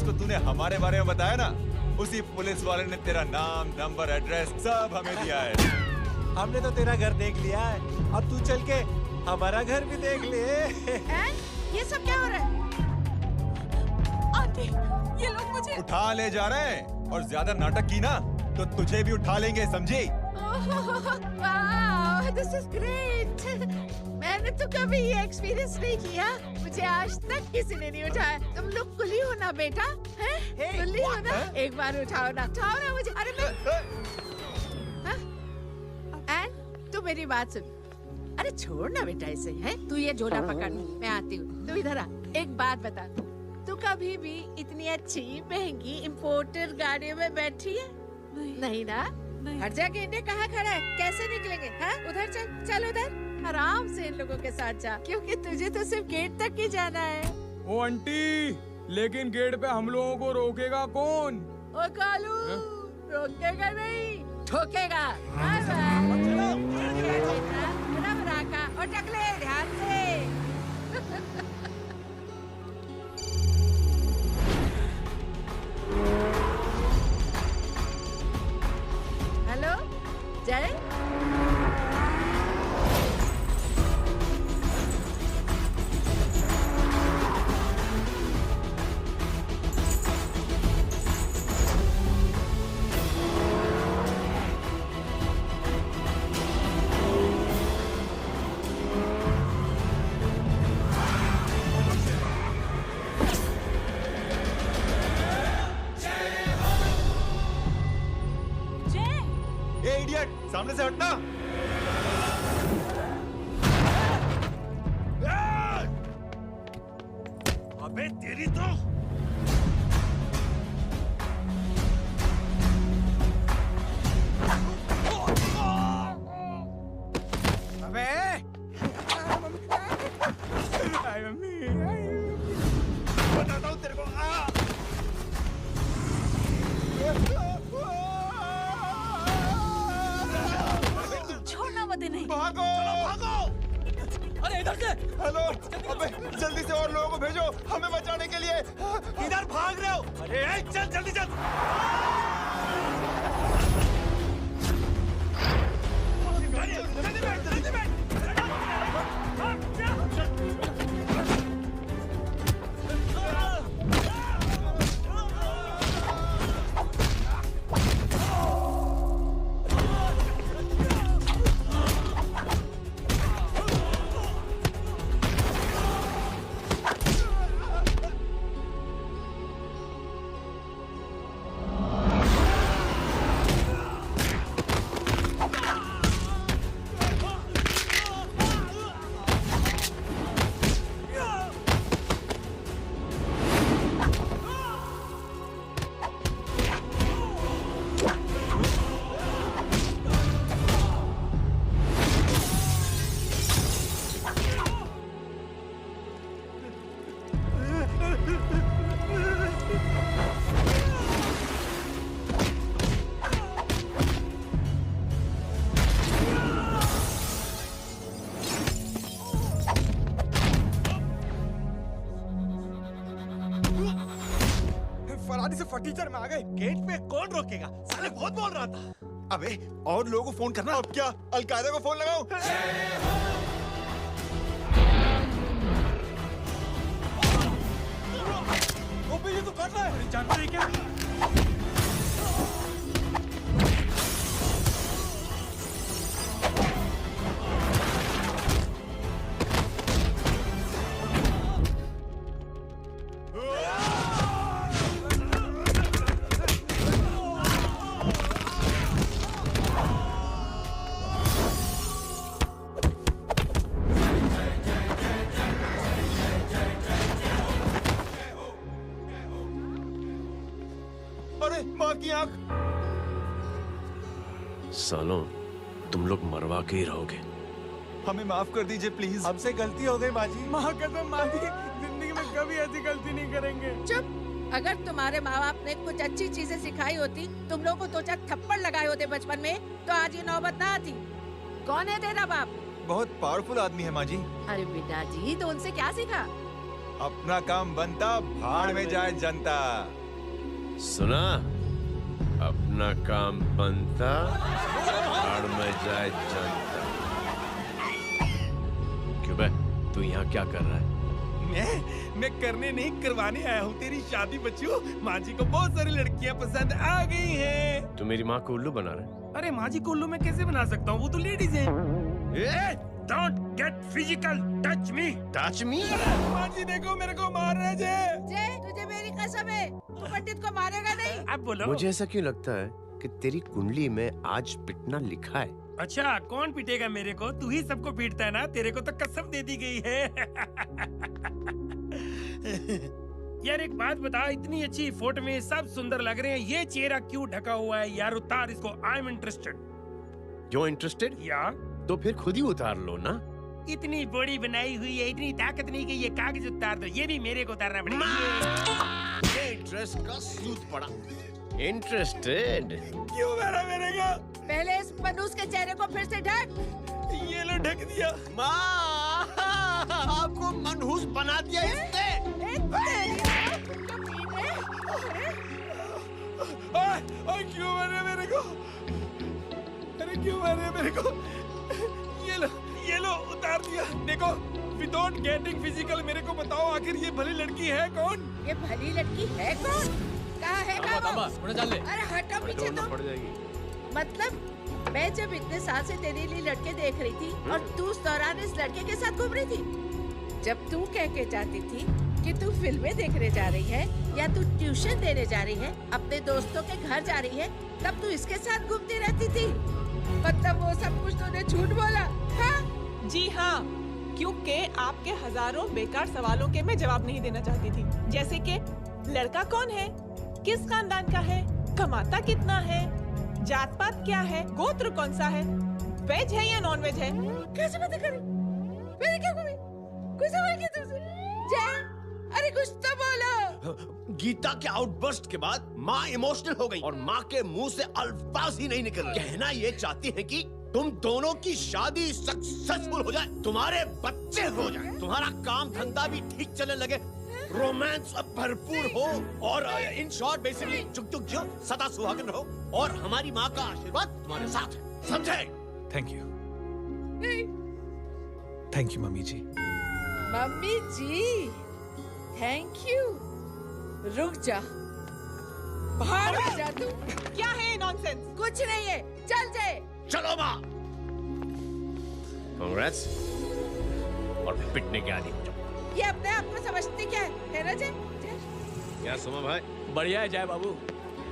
जिसको तूने हमारे बारे में बताया ना, उसी पुलिस वाले ने तेरा नाम, नंबर, एड्रेस सब हमें दिया है। हमने तो तेरा घर देख लिया है, अब तू चल के हमारा घर भी देख ले। ये सब क्या हो रहा है? आंटी, ये लोग मुझे उठा ले जा रहे हैं और ज्यादा नाटक की ना तो तुझे भी उठा लेंगे, समझी? वाह, दिस इज ग्रेट। मैंने तो कभी ये एक्सपीरियंस नहीं किया, मुझे आज तक किसी ने नहीं उठाया। तुम लोग कुली हो ना बेटा, हैं? कुली हो ना? एक बार उठाओ ना मुझे। अरे मैं एन, तू मेरी बात सुन। अरे छोड़ ना बेटा इसे, हैं? तू ये झोला पकड़, मैं आती हूँ। तू इधर आ, एक बात बता, तू कभी भी इतनी अच्छी महंगी इम्पोर्टेड गाड़ियों में बैठी है? नहीं ना? हर जगह इंडिया कहाँ खड़ा है, कैसे निकलेंगे? हाँ, उधर चल, चल उधर, आराम से इन लोगों के साथ जा, क्योंकि तुझे तो सिर्फ गेट तक ही जाना है। ओ आंटी, लेकिन गेट पे हम लोगों को रोकेगा कौन? ओ कालू, रोकेगा नहीं, ठोकेगा। Bye bye. रब राका और टकले ध्यान से। हेलो जय, ए इडियट, सामने से हटना। अबे तेरी तो अबे बताता हूँ तेरे को। छोड़ना मत नहीं। भागो भागो। अरे इधर से। हेलो, अबे जल्दी से और लोगों को भेजो हमें बचाने के लिए। इधर भाग रहे हो? अरे चल जल्दी चल। फरारी से फटीचर में आ गए। गेट पे कौन रोकेगा? साले बहुत बोल रहा था। अबे और लोगों को फोन करना। अब क्या अलकायदा को फोन लगाऊं? ये तो कर रहा है। जानते हैं क्या? माँ की आंख। सालों तुम लोग मरवा के ही रहोगे। हमें माफ कर दीजिए प्लीज। हमसे गलती हो गई माँ जी। माँ कसम माँ जी, जिंदगी में कभी ऐसी गलती नहीं करेंगे। चुप। अगर तुम्हारे माँ बाप ने कुछ अच्छी चीजें सिखाई होती, तुम लोगों को दो चार थप्पड़ लगाए होते बचपन में, तो आज ये नौबत ना आती। कौन है तेरा बाप? बहुत पावरफुल आदमी है माँ जी। अरे बेटा जी, तो उनसे क्या सीखा? अपना काम बनता, भाड़ में जाए जनता। सुना? अपना काम बनता, भाड़ में जाए जनता। क्यों बे, तू यहाँ क्या कर रहा है? मैं करने नहीं करवाने आया हूँ तेरी शादी बच्चों। माँ जी को बहुत सारी लड़कियाँ पसंद आ गई हैं। तू मेरी माँ को उल्लू बना रहा है? अरे माँ जी को उल्लू मैं कैसे बना सकता हूँ? वो तो लेडीज हैं। Don't get physical, touch me. Touch me? माँ जी देखो मेरे को मार रहे जय। जय, तुझे मेरी कसम है, तू पंडित को मारेगा नहीं। अब बोलो। मुझे ऐसा क्यों लगता है कि तेरी कुंडली में आज पिटना लिखा है? अच्छा, कौन पीटेगा मेरे को? तू ही सबको पीटता है ना? तेरे को तो कसम दे दी गई है। यार एक बात बता, इतनी अच्छी फोटो में सब सुंदर लग रहे हैं, ये चेहरा क्यों ढका हुआ है? यार उतार इसको, I am interested. You're interested? या तो फिर खुद ही उतार लो ना। इतनी बॉडी बनाई हुई है, इतनी ताकत नहीं कि ये कागज उतार दो, ये भी मेरे को उतारना पड़ेगा। ये ड्रेस का सूट पड़ा। Interested? क्यों मारा मेरे को? पहले इस मनूस के चेहरे को फिर से ढक। ये लो ढक दिया। माँ, आपको मनहूस बना दिया इसने। क्यों मारे मेरे को? अरे क्यों मारे मेरे को? ये लो उतार दिया। देखो, विदाउट गेटिंग फिजिकल मेरे को बताओ आखिर ये भली लड़की है कौन? ये भली लड़की है कौन? कहाँ है वो? अरे हटो पीछे तुम। पड़ जाएगी। मतलब मैं जब इतने साल से तेरे लिए लड़के देख रही थी और तू उस दौरान इस लड़के के साथ घूम रही थी। जब तू कह के जाती थी कि तू फिल्में देखने जा रही है या तू ट्यूशन देने जा रही है, अपने दोस्तों के घर जा रही है, तब तू इसके साथ घूमती रहती थी। मतलब वो सब कुछ तूने झूठ बोला? हाँ? जी हाँ, क्योंकि आपके हजारों बेकार सवालों के मैं जवाब नहीं देना चाहती थी। जैसे कि लड़का कौन है, किस खानदान का है, कमाता कितना है, जात पात क्या है, गोत्र कौन सा है, वेज है या नॉन वेज है। कैसे बातें करी? मैंने क्या करी? कोई सवाल किया तुमसे? जय, अरे कुछ तो बोलो। गीता के आउटबर्स्ट के बाद माँ इमोशनल हो गई और माँ के मुंह से अल्फाज ही नहीं निकल रहे। कहना ये चाहती है कि तुम दोनों की शादी सक्सेसफुल हो जाए, तुम्हारे बच्चे हो जाए, तुम्हारा काम धंधा भी ठीक चलने लगे, रोमांस भरपूर हो और इन शॉर्ट बेसिकली जुग जुग जियो, सदा सुहागन रहो और हमारी माँ का आशीर्वाद तुम्हारे साथ है, समझे? Thank you. Thank you mummy ji. Mummy ji, thank you. रुक जा, बाहर जा तू। क्या है नॉनसेंस? कुछ नहीं है, चल जाए। चलो माँ। कांग्रेस और पिटने के आदि हो जाओ। ये अपने आप को समझती क्या है ना जय? क्या सोमा भाई? बढ़िया है जय बाबू।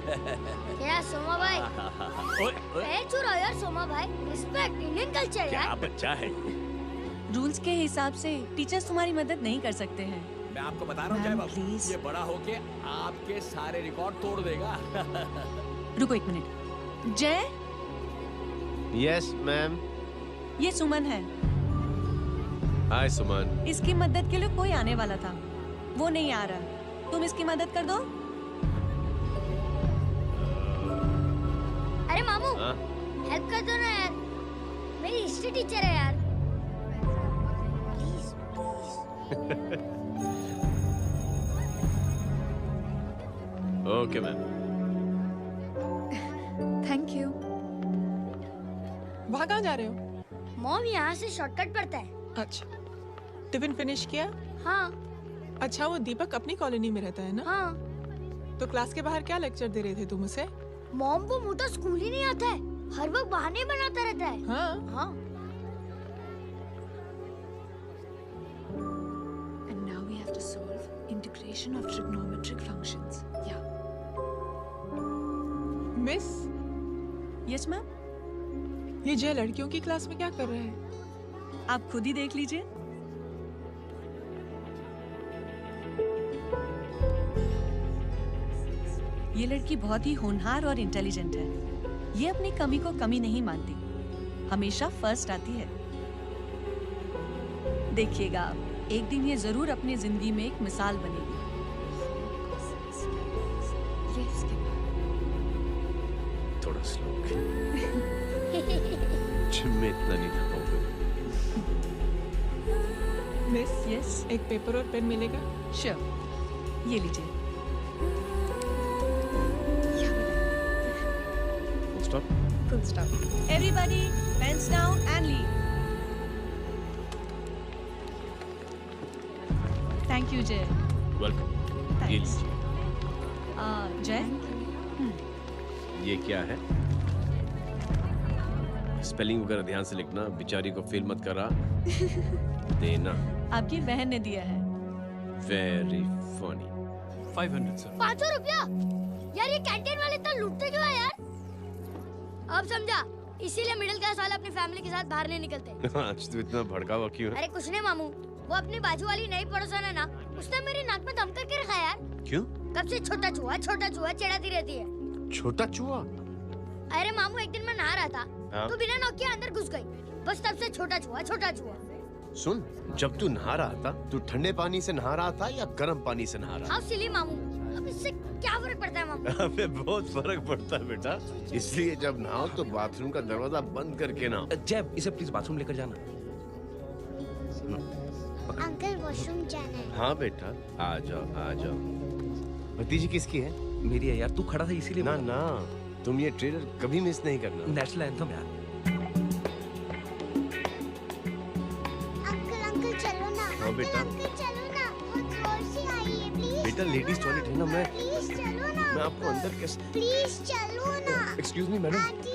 क्या सोमा भाई? ए चुरा यार सोमा भाई, रिस्पेक्ट इंडियन कल्चर यार। बच्चा है। रूल्स के हिसाब से टीचर्स तुम्हारी मदद नहीं कर सकते हैं। मैं आपको बता रहा हूँ जय बाबू, प्लीज। ये बड़ा होके आपके सारे रिकॉर्ड तोड़ देगा। रुको एक मिनट। जय, यस मैम। ये सुमन है। हाय सुमन। इसकी मदद के लिए कोई आने वाला था, वो नहीं आ रहा। तुम इसकी मदद कर दो। अरे मामू, हाँ? हेल्प कर दो ना यार, मेरी हिस्ट्री टीचर है यार। Please please. Okay ma'am. Thank you. वहाँ कहाँ जा रहे हो? मॉम यहाँ से शॉर्टकट पड़ता है। अच्छा, टिफिन फिनिश किया? हाँ अच्छा, वो दीपक अपनी कॉलोनी में रहता है ना? हाँ। तो क्लास के बाहर क्या लेक्चर दे रहे थे तुम उसे? मॉम को मोटा स्कूल ही नहीं आता है, हर वक्त बहाने बनाता रहता है। हाँ। हाँ। And now we have to solve integration of trigonometric functions. Yeah. Miss, Yes ma'am. ये जय लड़कियों की क्लास में क्या कर रहा है? आप खुद ही देख लीजिए। ये लड़की बहुत ही होनहार और इंटेलिजेंट है। ये अपनी कमी को कमी नहीं मानती, हमेशा फर्स्ट आती है। देखिएगा आप, एक दिन ये जरूर अपनी जिंदगी में एक मिसाल बनेगी। ये इसके थोड़ा स्लो। जिम में इतना नहीं था। मिस, यस एक पेपर और पेन मिलेगा? श्योर, ये लीजिए। Stop. Full stop. Everybody pens down and leave. Thank you Jay. Welcome. ये थैंक्स। लीजिए। जय, ये क्या है? स्पेलिंग वगैरह ध्यान से लिखना, बेचारी को फेल मत करा देना। आपकी बहन ने दिया है। Very funny. 500 सर। 500 रुपया? यार ये कैंटीन वाले इतना लूटते क्यों है यार? अब समझा, इसीलिए मिडिल क्लास वाले अपनी फैमिली के साथ बाहर नहीं निकलते। आज तो इतना भड़का हुआ क्यों है? अरे कुछ नहीं मामू, वो अपनी बाजू वाली नई पड़ोसन है ना, उसने मेरी नाक में दम करके रखा है यार। क्यों? कब से छोटा चूहा चिढ़ाती रहती है। छोटा चूहा? अरे मामू एक दिन मैं नहा रहा था, हाँ? तो बिना नॉक के अंदर घुस गई, बस तब से छोटा चूहा। सुन, जब तू नहा रहा था, तू ठंडे पानी से नहा रहा था या गर्म पानी से नहा रहा था? हाउ सिली मामू, अब इससे क्या फर्क पड़ता है मामू? अबे बहुत फर्क पड़ता है बेटा, इसलिए जब नहाओ तो बाथरूम का दरवाजा बंद करके नहाओ। जय, इसे प्लीज बाथरूम लेकर जाना। अंकल वॉशरूम जाना है। हाँ बेटा, आ जाओ। भतीजी किसकी है? मेरी है यार, तू खड़ा था इसीलिए ना ना, तुम ये ट्रेलर कभी मिस नहीं करना। नेशनल एंथम यार। अंकल चलो ना। हाँ बेटा। अंकल चलो ना, बहुत जोर से आई है, प्लीज। बेटा लेडीज टॉयलेट है ना, प्लीज चलो ना। मैं आपको अंदर कैसे? प्लीज चलो ना। Excuse me madam. Aunty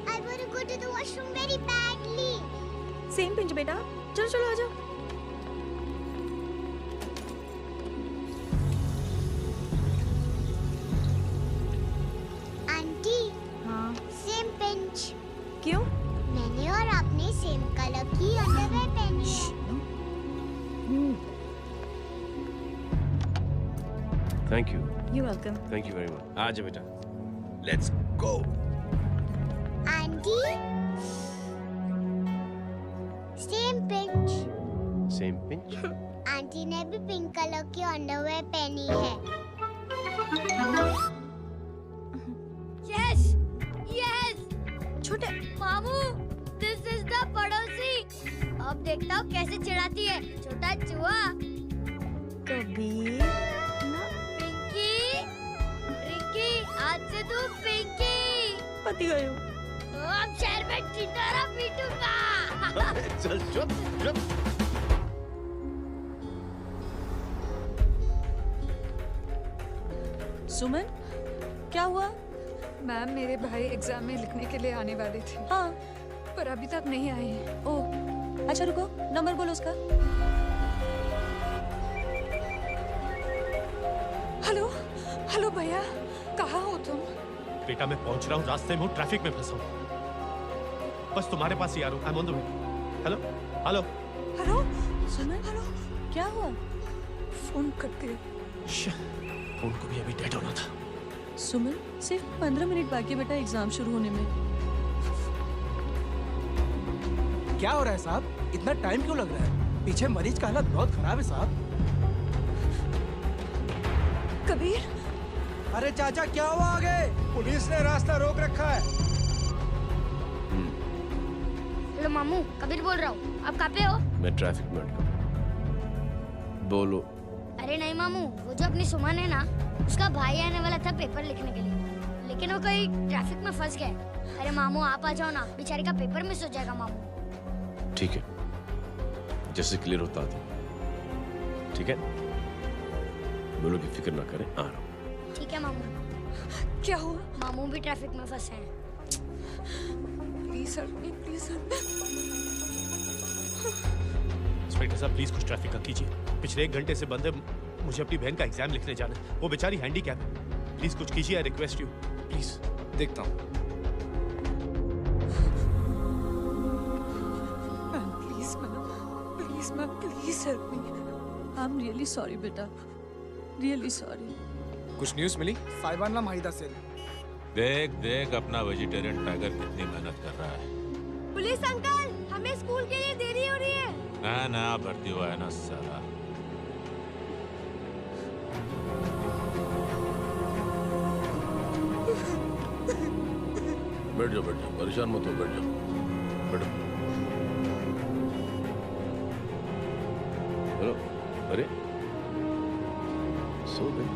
I want to go to the washroom very badly. Same pinch बेटा, चलो आ जाओ। आंटी, हाँ सेम पिंच। क्यों? मैंने और आपने सेम कलर की अंडरवेयर पहनी है। Thank you. You welcome. Thank you very much. आ जाओ बेटा, let's go. Aunty, same pinch. Same pinch? Aunty ने भी पिंक कलर की अंडरवेयर पहनी है। Yes yes. छोटे मामू, दिस इज द पड़ोसी। अब देखता हूँ कैसे चिढ़ाती है, छोटा चूहा। कबीर ना। पिंकी, रिंकी, आज से तू पिंकी। पति गयो। अब शहर में टिटोरा पीटूंगा। चल चुप। सुमन, क्या हुआ? मैम, मेरे भाई एग्जाम में लिखने के लिए आने वाले थे। हाँ, पर अभी तक नहीं आए हैं। ओह, अच्छा रुको, नंबर बोलो उसका। हेलो भैया, कहाँ हो तुम? बेटा मैं पहुंच रहा हूँ, रास्ते में हूँ, ट्रैफिक में फंसा हूँ, बस तुम्हारे पास ही आ रहा हूँ। I am on the way. Hello. Suman, क्या हुआ? फोन कट गया। फोन को भी अभी डेड होना था। सुमन, सिर्फ 15 मिनट बाकी बेटा एग्जाम शुरू होने में। क्या हो रहा है साहब? इतना टाइम क्यों लग रहा है? पीछे मरीज का हालत बहुत खराब है साहब। कबीर, अरे चाचा क्या हुआ आगे? पुलिस ने रास्ता रोक रखा है। हेलो मामू, कबीर बोल रहा हूँ। आप कहाँ पे हो? मैं ट्रैफिक में अटका। बोलो। अरे नहीं मामू, वो जो अपनी सुमन है ना, उसका भाई आने वाला था पेपर लिखने के लिए, लेकिन वो कहीं ट्रैफिक में फंस गया। अरे मामू आप आ जाओ ना, बेचारी का पेपर मिस हो जाएगा मामू। ठीक है, जैसे क्लियर होता था। ठीक है, बोलो कि फिक्र ना करें, आ रहा हूँ। ठीक है मामू। क्या हुआ? मामू भी ट्रैफिक में फंसे हैं। Please sir, please sir. Inspector साहब प्लीज कुछ ट्रैफिक का कीजिए। पिछले 1 घंटे से बंद है, मुझे अपनी बहन का एग्जाम लिखने जाना है। वो बेचारी हैंडीकैप है। प्लीज कुछ कीजिए, आई रिक्वेस्ट यू प्लीज। देखता हूँ। Please ma'am, please help me. I am really sorry बेटा, रियली सॉरी। कुछ न्यूज़ मिली? साइबाना माहिदा से। देख अपना वेजिटेरियन टाइगर कितनी मेहनत कर रहा है। पुलिस अंकल, हमें स्कूल के लिए देरी हो रही है। ना भर्ती हुआ है ना साला। बैठ जाओ, परेशान मत हो, बैठ जाओ, बैठो। अरे सो गए।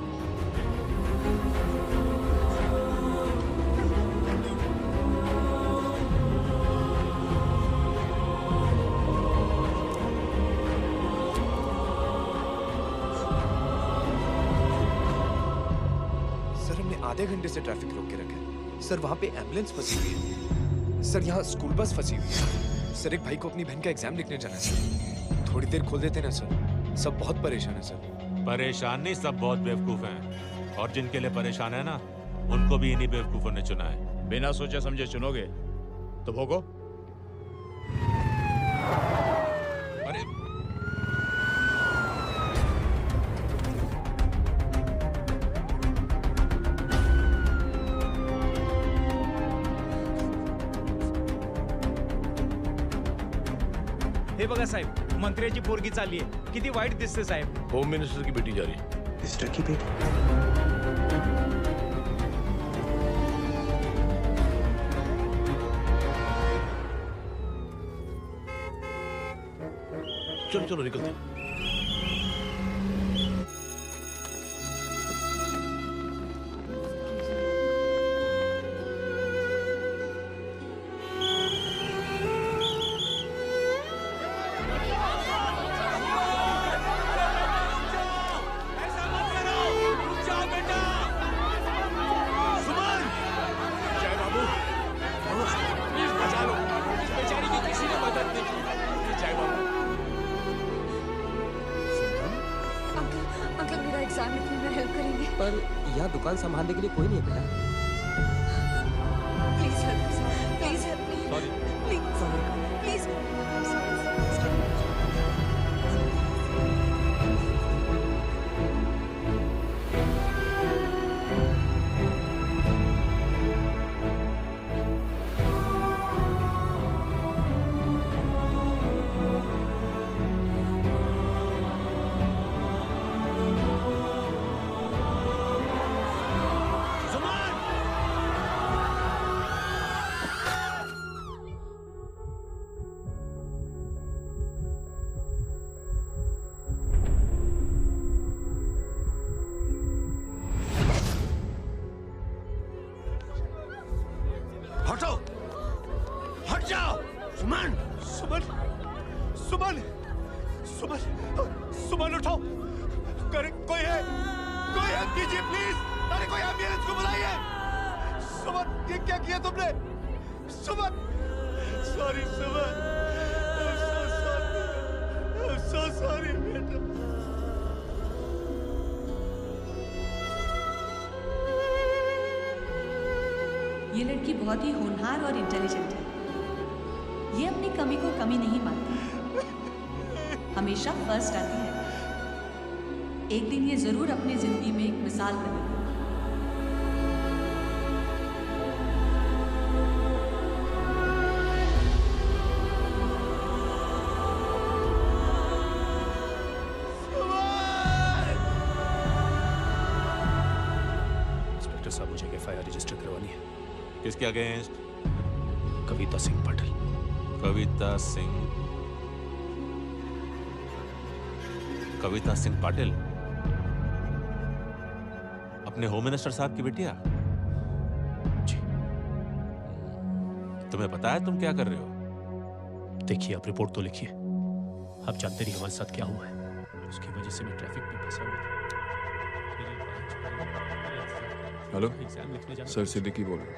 आधे घंटे से ट्रैफिक रोक के रखा है सर। वहाँ पे एम्बुलेंस फंसी हुई है सर। यहाँ स्कूल बस फंसी हुई है सर। एक भाई को अपनी बहन का एग्जाम लिखने जाना है सर। थोड़ी देर खोल देते ना सर। सब बहुत परेशान है सर। परेशान नहीं, सब बहुत बेवकूफ हैं। और जिनके लिए परेशान है ना, उनको भी इन्हीं बेवकूफों ने चुना है। बिना सोचे समझे चुनोगे तो भोगो। अरे हे बघा साहेब, मंत्र्याची पोरगी चालली आहे. किती वाईट दिसते साहेब. होम मिनिस्टर की बेटी जा रही है. मिनिस्टर की बेटी? चलो चलो निकलते हैं. दुकान संभालने के लिए कोई नहीं है बेटा. Please help me. प्लीज ये लड़की बहुत ही होनहार और इंटेलिजेंट है. ये अपनी कमी को कमी नहीं मानती, हमेशा फर्स्ट आती है. एक दिन ये जरूर अपनी जिंदगी में एक मिसाल बनेगी. इंस्पेक्टर साहब, मुझे एफआईआर रजिस्टर करवानी है. किसके अगेंस्ट? कविता सिंह पाटिल. कविता सिंह पाटिल अपने होम मिनिस्टर साहब की बेटिया? जी. तुम्हें पता है तुम क्या कर रहे हो? देखिए, आप रिपोर्ट तो लिखिए. आप जानते नहीं हमारे साथ क्या हुआ है. उसकी वजह से मैं ट्रैफिक में फंसा हुआ था. हेलो एग्जाम लिखने जाना. सर, सिद्दीकी बोल रहा हूं.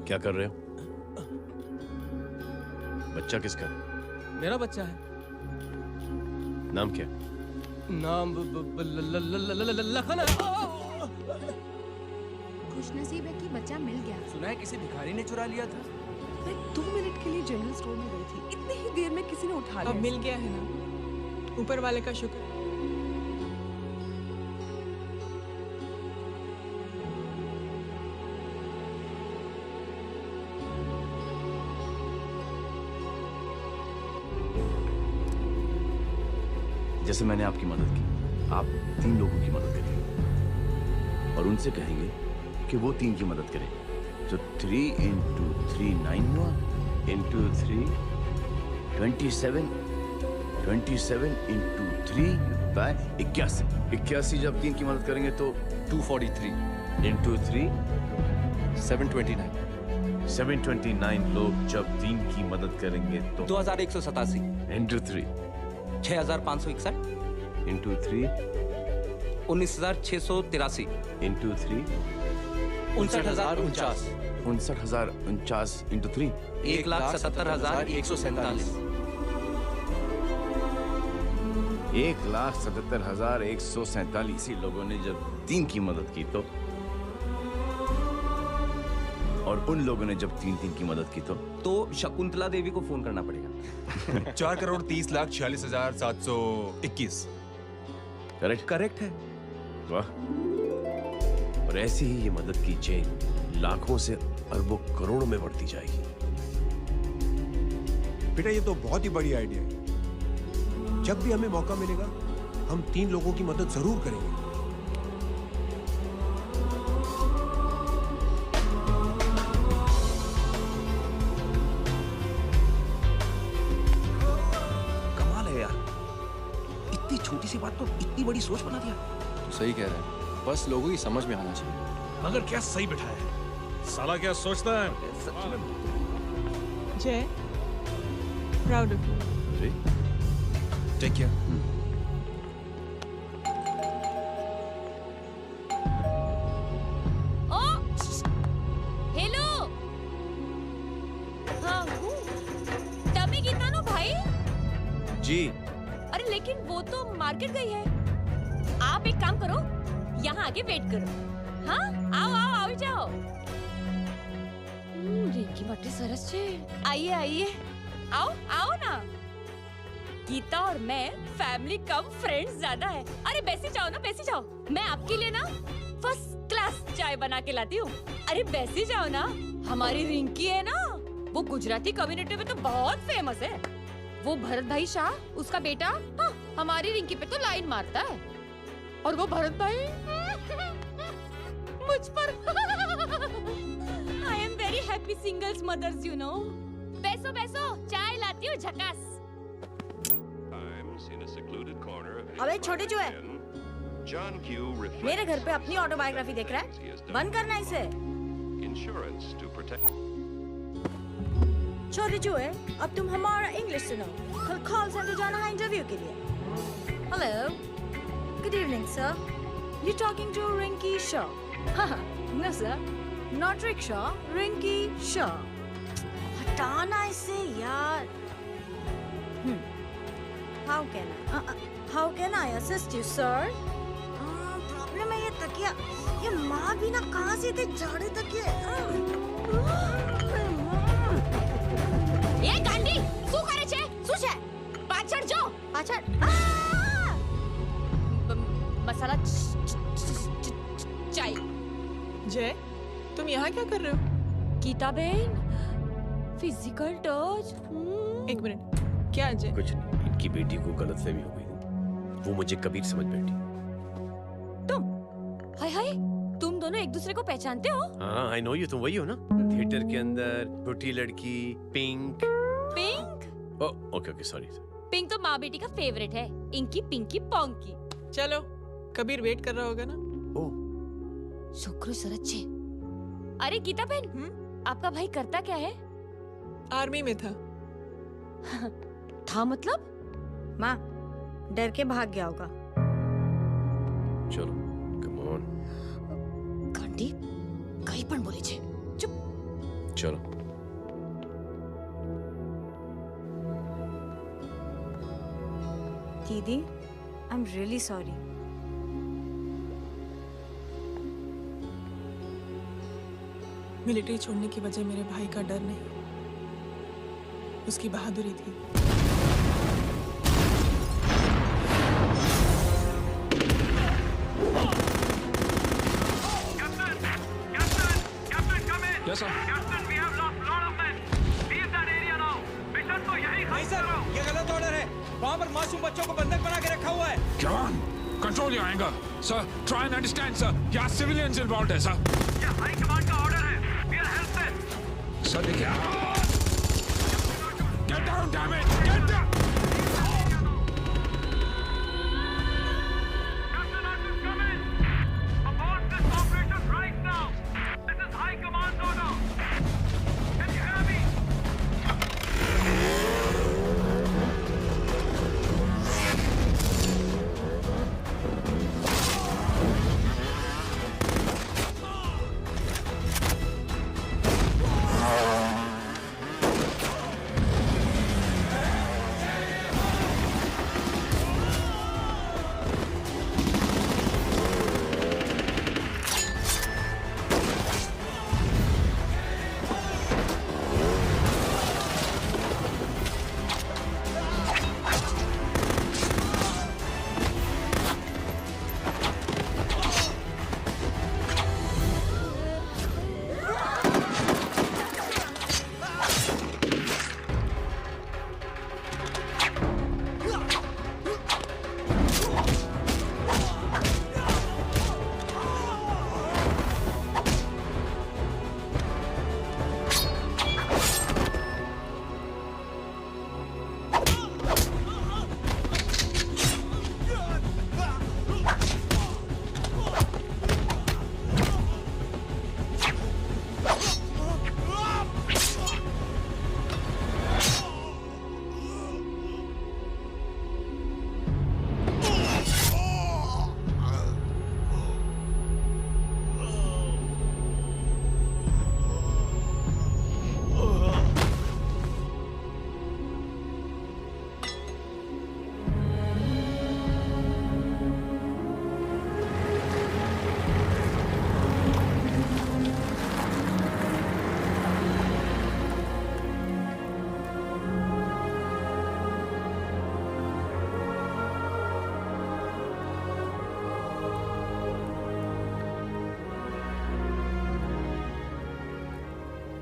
क्या कर रहे हो? बच्चा किसका? मेरा बच्चा है. नाम क्या? नाम लखन है. खुशनसीब है कि बच्चा मिल गया. सुना है किसी भिखारी ने चुरा लिया था. मैं 2 मिनट के लिए जनरल स्टोर में गई थी. इतनी ही देर में किसी ने उठा लिया. अब मिल गया है ना, ऊपर वाले का शुक्र. जैसे मैंने आपकी मदद की, आप 3 लोगों की मदद करेंगे और उनसे कहेंगे कि वो 3 की मदद करें। तो 3 into 3 9 हुआ, into 3 27, 27 into 3 by 81। 81 जब 3 की मदद करेंगे तो 243 into 3 729। 729 लोग जब 3 की मदद करेंगे तो 2187 into 3 6561 into 3 19683 into 3 59049 59049 into 3 1,77,147 1,77,147 लोगों ने जब 3 की मदद की तो, और उन लोगों ने जब 3 की मदद की तो शकुंतला देवी को फोन करना पड़ेगा। 4,30,46,721। करेक्ट है। वाह। और ऐसी ही ये मदद की चेन लाखों से अरबों करोड़ों में बढ़ती जाएगी। बेटा ये तो बहुत ही बड़ी आइडिया है। जब भी हमें मौका मिलेगा हम 3 लोगों की मदद जरूर करेंगे। कमाल है यार, इतनी छोटी सी बात तो इतनी बड़ी सोच बना दिया। तो सही कह रहा है, बस लोगों की समझ में आना चाहिए। मगर क्या सही बिठाया है, साला क्या सोचता है। Jay, proud of you. Take care. Oh, hello. हाँ, तभी गीता नो भाई। जी। अरे लेकिन वो तो मार्केट गई है। आप एक काम करो, यहाँ आके वेट करो। हाँ, आओ आओ आओ जाओ। रिंकी बटे सरस छे। आइए आइए, आओ आओ ना। गीता और मैं फैमिली कम फ्रेंड्स ज्यादा है। अरे बैसी जाओ ना, बैसी जाओ। मैं आपके लिए ना फर्स्ट क्लास चाय बना के लाती हूँ। अरे बैसी जाओ ना। हमारी रिंकी है ना, वो गुजराती कम्युनिटी में तो बहुत फेमस है। वो भरत भाई शाह, उसका बेटा, हाँ, हमारी रिंकी पे तो लाइन मारता है। और वो भरत भाई मुझ पर। I am very happy singles mothers you know. बैसो बैसो, चाय लाती हूँ झकास। अबे छोटे चूहे, मेरे घर पे अपनी ऑटोबायोग्राफी देख रहा है? बंद करना इसे। छोटे चूहे, अब तुम हमारा इंग्लिश सुनो। कल कॉल सेंटर जाना है इंटरव्यू के लिए। Hello, good evening sir. You talking to Rinki Shaw? No sir, not rickshaw, Rinki Shaw. हटाना इसे यार। How can I assist you, sir? Problem है ये तकिया। ये माँ भी ना कहाँ से इतने जाड़े तकिए। ये गांडी, શું કરે છે? શું છે? પાછળ જો, પાછળ. मसाला चाय। जय, तुम यहाँ क्या कर रहे हो? गीता बहन, फिजिकल टच। एक मिनट, क्या जय? कुछ नहीं, इनकी बेटी को गलतफहमी हो गई। वो मुझे कबीर समझ बैठी। हाय हाय, तुम दोनों एक दूसरे को पहचानते हो? हाँ, आई नो यू। तुम वही हो ना, थिएटर के अंदर छोटी लड़की pink. Pink? Okay okay, sorry. Pink तो माँ बेटी का फेवरेट है। Inky pinky ponky. चलो, कबीर वेट कर रहा होगा ना? शुक्र सरच्चे। अरे गीता बहन, आपका भाई करता क्या है? आर्मी में था। था मतलब? माँ, डर के भाग गया होगा। चलो, कम ऑन। घंटी कहीं पण बोले छे। चुप। चलो। दीदी, I am really sorry. Military छोड़ने की वजह मेरे भाई का डर नहीं, उसकी बहादुरी थी। Yes, sir. Captain, we have lost a lot of men. Leave that area now. Mission तो यही नहीं सर, ये गलत ऑर्डर है। वहाँ पर मासूम बच्चों को बंधक बना के रखा हुआ है। जवान, control your anger. Sir, try and understand, sir. यहाँ civilians involved है, sir. ये हाई कमांड का ऑर्डर है। We are helpless. Sir, देखिए। Get down, damn it! Get down!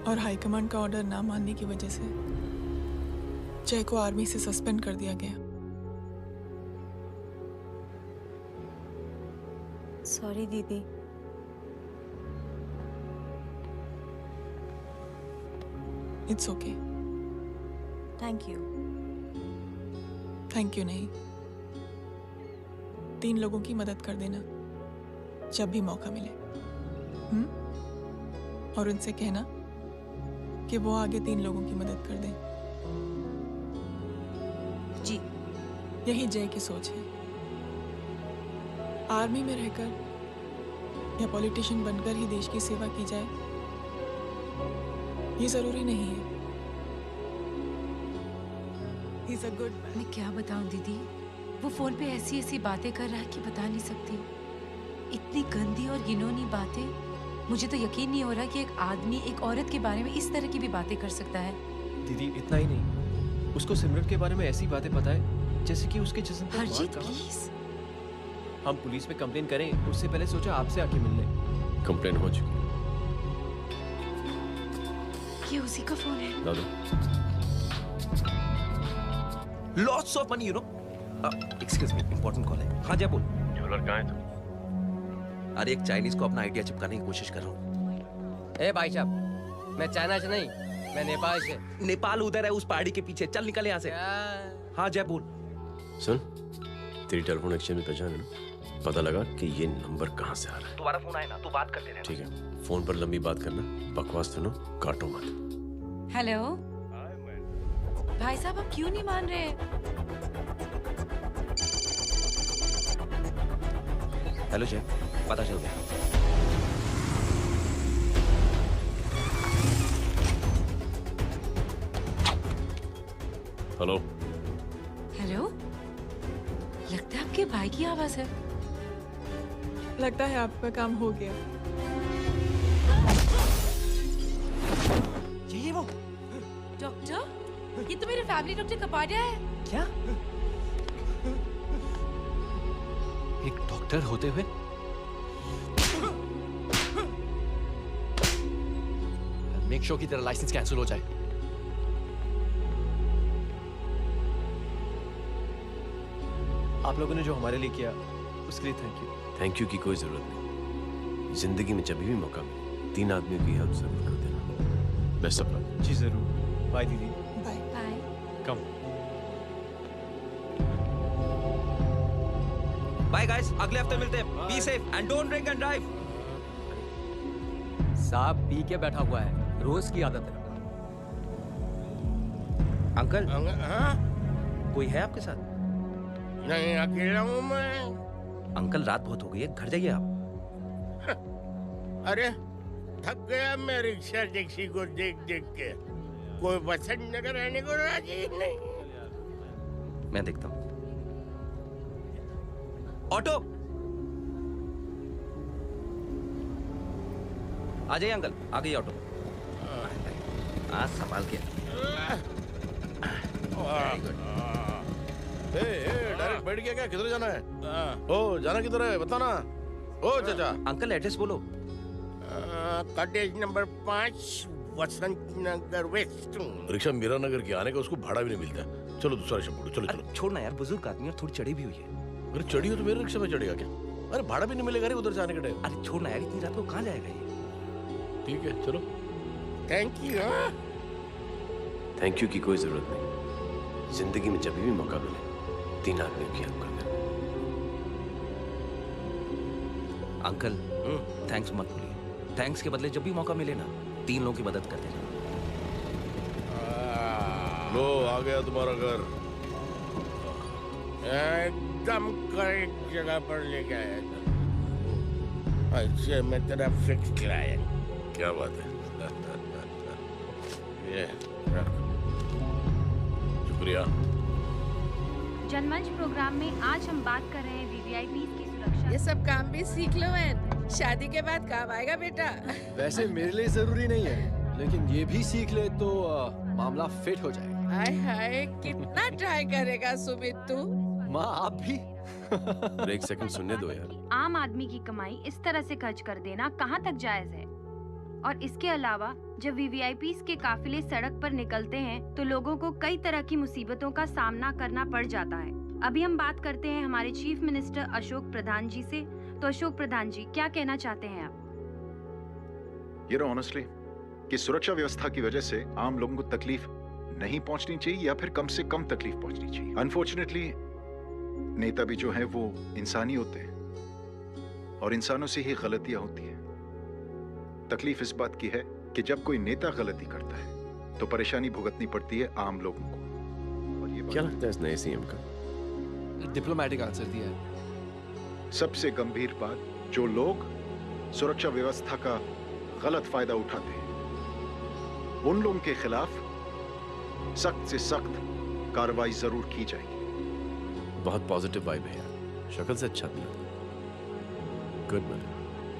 और हाईकमांड का ऑर्डर ना मानने की वजह से जय को आर्मी से सस्पेंड कर दिया गया। सॉरी दीदी। It's okay. Thank you. Thank you नहीं, 3 लोगों की मदद कर देना जब भी मौका मिले। और उनसे कहना कि वो आगे 3 लोगों की मदद कर दें। जी। यही जय की सोच है। आर्मी में रहकर या पॉलिटिशियन बनकर ही देश की सेवा की जाए, ये जरूरी नहीं है। He's a good man. मैं क्या बताऊं दीदी, वो फोन पे ऐसी ऐसी बातें कर रहा है कि बता नहीं सकती। इतनी गंदी और घिनौनी बातें। मुझे तो यकीन नहीं हो रहा कि एक आदमी एक औरत के बारे में इस तरह की भी बातें कर सकता है। दीदी इतना ही नहीं, उसको सिमरन के बारे में ऐसी बातें पता है जैसे कि उसके जिस्म पर हरजीत प्लीज। हम पुलिस में कंप्लेन करें उससे पहले सोचा आपसे आके मिल लें। कंप्लेन हो चुकी। ये उसी का फोन है। Lots of money, you know. Excuse me, important call है। हाँ जा बोल। ज्वेलर कहाँ है तू? अरे एक चाइनीज को अपना आइडिया चिपकाने की कोशिश कर रहा हूँ। ए भाई साहब, मैं चाइना से नहीं, मैं नेपाल से। नेपाल उधर है उस पहाड़ी के पीछे, चल निकल यहाँ से। हाँ जय बोल। सुन, तेरी टेलीफोन एक्सचेंज में पहचान है ना? पता लगा कि ये नंबर कहाँ से आ रहा है। तुम्हारा फोन आए ना, तू बात करते रहे। ठीक है, फोन पर लंबी बात करना, बकवास सुनो, काटो मत। हेलो भाई साहब, आप क्यों नहीं मान रहे? हेलो जय, पता चल गया। हेलो हेलो, लगता है आपके भाई की आवाज है। लगता है आपका काम हो गया। ये वो डॉक्टर, ये तो मेरे फैमिली डॉक्टर कपाडिया है। क्या? एक डॉक्टर होते हुए? मेक श्योर कि तेरा लाइसेंस कैंसिल हो जाए। आप लोगों ने जो हमारे लिए किया उसके लिए थैंक यू। थैंक यू की कोई जरूरत नहीं। जिंदगी में जब भी मौका मिले 3 आदमियों की हेल्प जरूर कर देना। Best of luck. जी जरूर। बाय दीदी। Bye bye. कम। बाय गाइस, अगले हफ्ते मिलते हैं। Be safe and don't drink and drive. साहब पी के बैठा हुआ है, रोज की आदत है। अंकल हाँ? कोई है आपके साथ? नहीं, अकेला हूँ मैं। अंकल रात बहुत हो गई है, घर जाइए आप। अरे थक गया मैं रिक्शा टैक्सी को देख देख के। कोई वसंत नगर रहने को राजी नहीं। मैं देखता हूँ। ऑटो आ जाइए अंकल, आ गई ऑटो। आज संभाल के। डायरेक्ट बैठ गया क्या? किधर जाना है? ओ जाना किधर है बता ना। ओ चाचा। अंकल एड्रेस बोलो। कॉटेज नंबर 5 वसंत नगर वेस्ट। रिक्शा मीरा नगर के आने का उसको भाड़ा भी नहीं मिलता। चलो दूसरा रिक्शा पकड़ो। चलो चलो। छोड़ना यार, बुजुर्ग आदमी और थोड़ी चढ़ी भी हुई है। अरे चढ़ी हो तो मेरे रिक्शा में चढ़ेगा क्या? अरे भाड़ा भी नहीं मिलेगा रे उधर जाने के टाइम। अरे छोड़ना यार, इतनी रात को कहाँ जाएगा ये? ठीक है चलो। Thank you. थैंक यू की कोई जरूरत नहीं। जिंदगी में जब भी मौका मिले 3 आदमियों की हेल्प कर देना। अंकल थैंक्स मत बोलिए। थैंक्स के बदले जब भी मौका मिले ना 3 लोगों की मदद कर देना। लो आ गया तुम्हारा घर। एकदम करेक्ट जगह पर लेके आया था। अच्छा मैं तेरा फिक्स क्लाइंट। क्या बात है। ये रख। शुक्रिया। जनमंच प्रोग्राम में आज हम बात कर रहे हैं वीवीआईपी की सुरक्षा। ये सब काम भी सीख लो एन, शादी के बाद काम आएगा बेटा। वैसे मेरे लिए जरूरी नहीं है, लेकिन ये भी सीख ले तो मामला फिट हो जाएगा। हाय हाय कितना ट्राई करेगा सुमित तू? माँ आप भी। एक सेकंड सुनने दो यार। आम आदमी की कमाई इस तरह से खर्च कर देना कहाँ तक जायज है? और इसके अलावा जब वीवीआईपीज़ के काफिले सड़क पर निकलते हैं तो लोगों को कई तरह की मुसीबतों का सामना करना पड़ जाता है। अभी हम बात करते हैं हमारे चीफ मिनिस्टर अशोक प्रधान जी से। तो अशोक प्रधान जी क्या कहना चाहते हैं आप? ये नो ऑनेस्टली कि सुरक्षा व्यवस्था की वजह से आम लोगों को तकलीफ नहीं पहुंचनी चाहिए या फिर कम से कम तकलीफ पहुंचनी चाहिए। अनफॉर्चुनेटली नेता भी जो है वो इंसानी होते हैं और इंसानों से ही गलतियां होती हैं। तकलीफ इस बात की है कि जब कोई नेता गलती करता है तो परेशानी भुगतनी पड़ती है आम लोगों को। और ये क्या लगता है इस नए सीएम का? डिप्लोमेटिक आंसर दिया है। सबसे गंभीर बात, जो लोग सुरक्षा व्यवस्था का गलत फायदा उठाते हैं उन लोगों के खिलाफ सख्त से सख्त कार्रवाई जरूर की जाएगी। बहुत पॉजिटिव वाइब है यार। शक्ल से अच्छा नहीं लगता। Good man.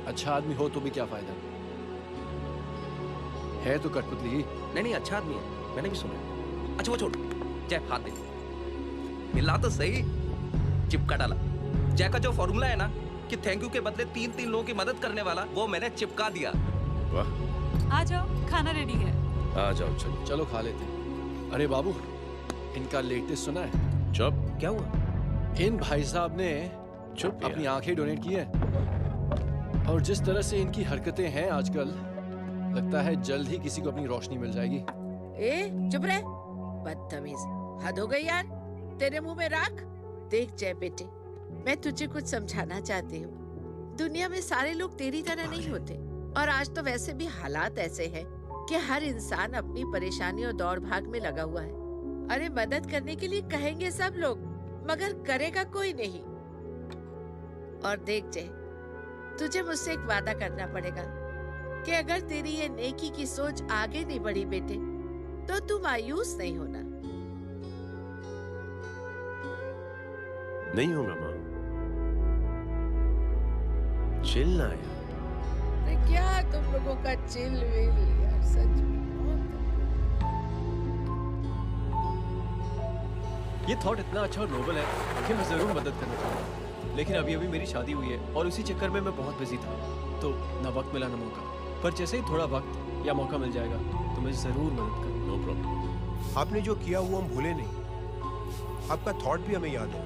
अच्छा आदमी हो तो भी क्या फायदा है तो कठपुतली ही। नहीं अच्छा आदमी है, मैंने भी सुना। अच्छा वो छोड़, जय हाथ दे। मिला तो सही, चिपका डाला। जय का जो फॉर्मूला है ना कि थैंक यू के बदले 3 लोगों की मदद करने वाला, वो मैंने चिपका दिया। वाह। आ जाओ, खाना रेडी है। आ जाओ चलो। चलो खा लेते हैं। अरे बाबू, इनका लेटेस्ट सुना है? चुप। क्या हुआ? इन भाई साहब ने चुप अपनी आंखें डोनेट की है और जिस तरह से इनकी हरकतें हैं आजकल, लगता है जल्द ही किसी को अपनी रोशनी मिल जाएगी। ए चुप रहे, बदतमीज। हद हो गई यार, तेरे मुंह में राख। देख जय बेटे, मैं तुझे कुछ समझाना चाहती हूँ। दुनिया में सारे लोग तेरी तरह नहीं होते और आज तो वैसे भी हालात ऐसे हैं कि हर इंसान अपनी परेशानी और दौड़ भाग में लगा हुआ है। अरे मदद करने के लिए कहेंगे सब लोग, मगर करेगा कोई नहीं। और देख जय, तुझे मुझसे एक वादा करना पड़ेगा कि अगर तेरी ये नेकी की सोच आगे नहीं बढ़ी बेटे, तो तू मायूस नहीं होना। नहीं होगा माँ। चिल ना यार। अरे क्या तुम लोगों का चिल विल यार, सच में। ये थॉट इतना अच्छा और नोबल है कि मैं जरूर मदद करना चाहूँगा, लेकिन अभी मेरी शादी हुई है और उसी चक्कर में मैं बहुत बिजी था, तो ना वक्त मिला ना मौका। पर जैसे ही थोड़ा वक्त या मौका मिल जाएगा तो मैं जरूर मदद करूँगा। No problem. आपने जो किया वो हम भूले नहीं, आपका थॉट भी हमें याद है।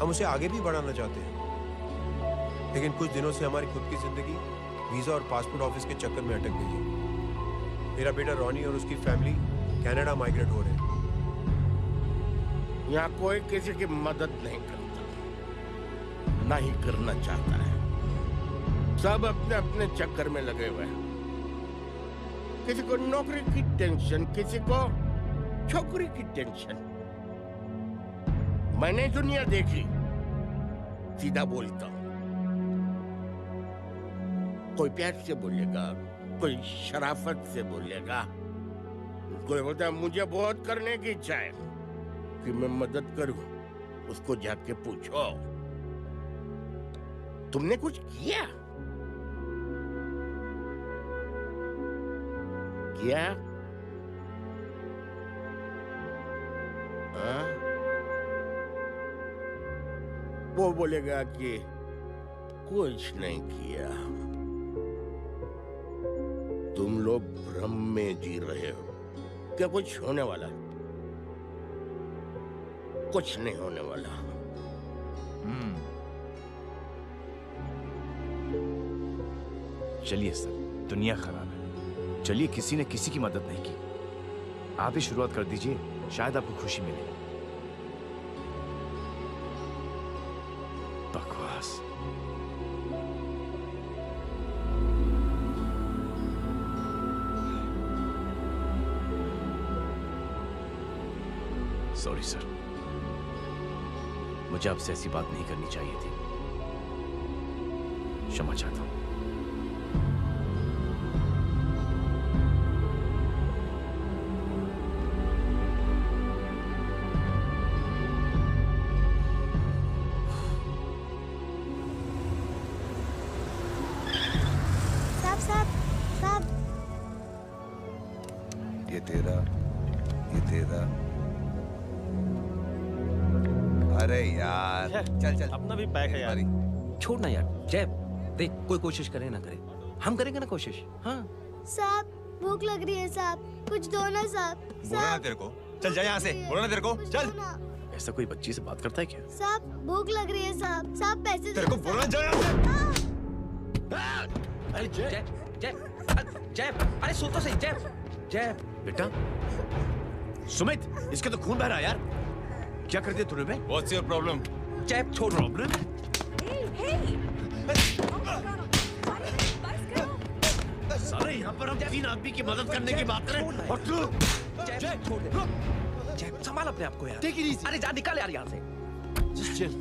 हम उसे आगे भी बढ़ाना चाहते हैं, लेकिन कुछ दिनों से हमारी खुद की जिंदगी वीजा और पासपोर्ट ऑफिस के चक्कर में अटक गई है। मेरा बेटा रॉनी और उसकी फैमिली कनाडा माइग्रेट हो रहे हैं। यहाँ कोई किसी की मदद नहीं करता, ना ही करना चाहता है। सब अपने अपने चक्कर में लगे हुए हैं। किसी को नौकरी की टेंशन, किसी को छोकरी की टेंशन। मैंने दुनिया देखी, सीधा बोलता हूं। कोई प्यार से बोलेगा, कोई शराफत से बोलेगा, कोई बोलता है मुझे बहुत करने की इच्छा है कि मैं मदद करूं। उसको जाके पूछो तुमने कुछ किया? किया? हाँ? वो बोलेगा कि कुछ नहीं किया। तुम लोग भ्रम में जी रहे हो। क्या कुछ होने वाला? कुछ नहीं होने वाला। चलिए सर, दुनिया खराब है। चलिए, किसी ने किसी की मदद नहीं की। आप ही शुरुआत कर दीजिए, शायद आपको खुशी मिले। बकवास। सॉरी सर, मुझे आपसे ऐसी बात नहीं करनी चाहिए थी। क्षमा चाहता हूं। ये तेरा। अरे यार, चल अपना भी पैक है यार। छोड़ ना यार। जय, देख, कोई कोशिश करे ना करे, हम करेंगे ना कोशिश। हाँ साहब, भूख लग रही है साहब, कुछ दो ना साहब। बोला ना तेरे को, चल जा यहाँ से। बोला ना तेरे को, चल। ऐसा कोई बच्ची से बात करता है क्या? साहब भूख लग रही है साहब। साहब पैसे तेरे को बोला जा यहाँ से। अरे जय, जय, जय, अरे सुन तो सही। जय, जय बेटा। सुमित, इसके तो खून बह रहा है यार। क्या कर दिया तूने बे? What's your problem? जय, छोड़। प्रॉब्लम? सारे यहाँ पर हम 3 आदमी की मदद करने की बात करें और तू? जय, छोड़ दे। जय, संभाल अपने आप को यार। Take it easy. अरे जा, निकल यार यहाँ से। Just chill.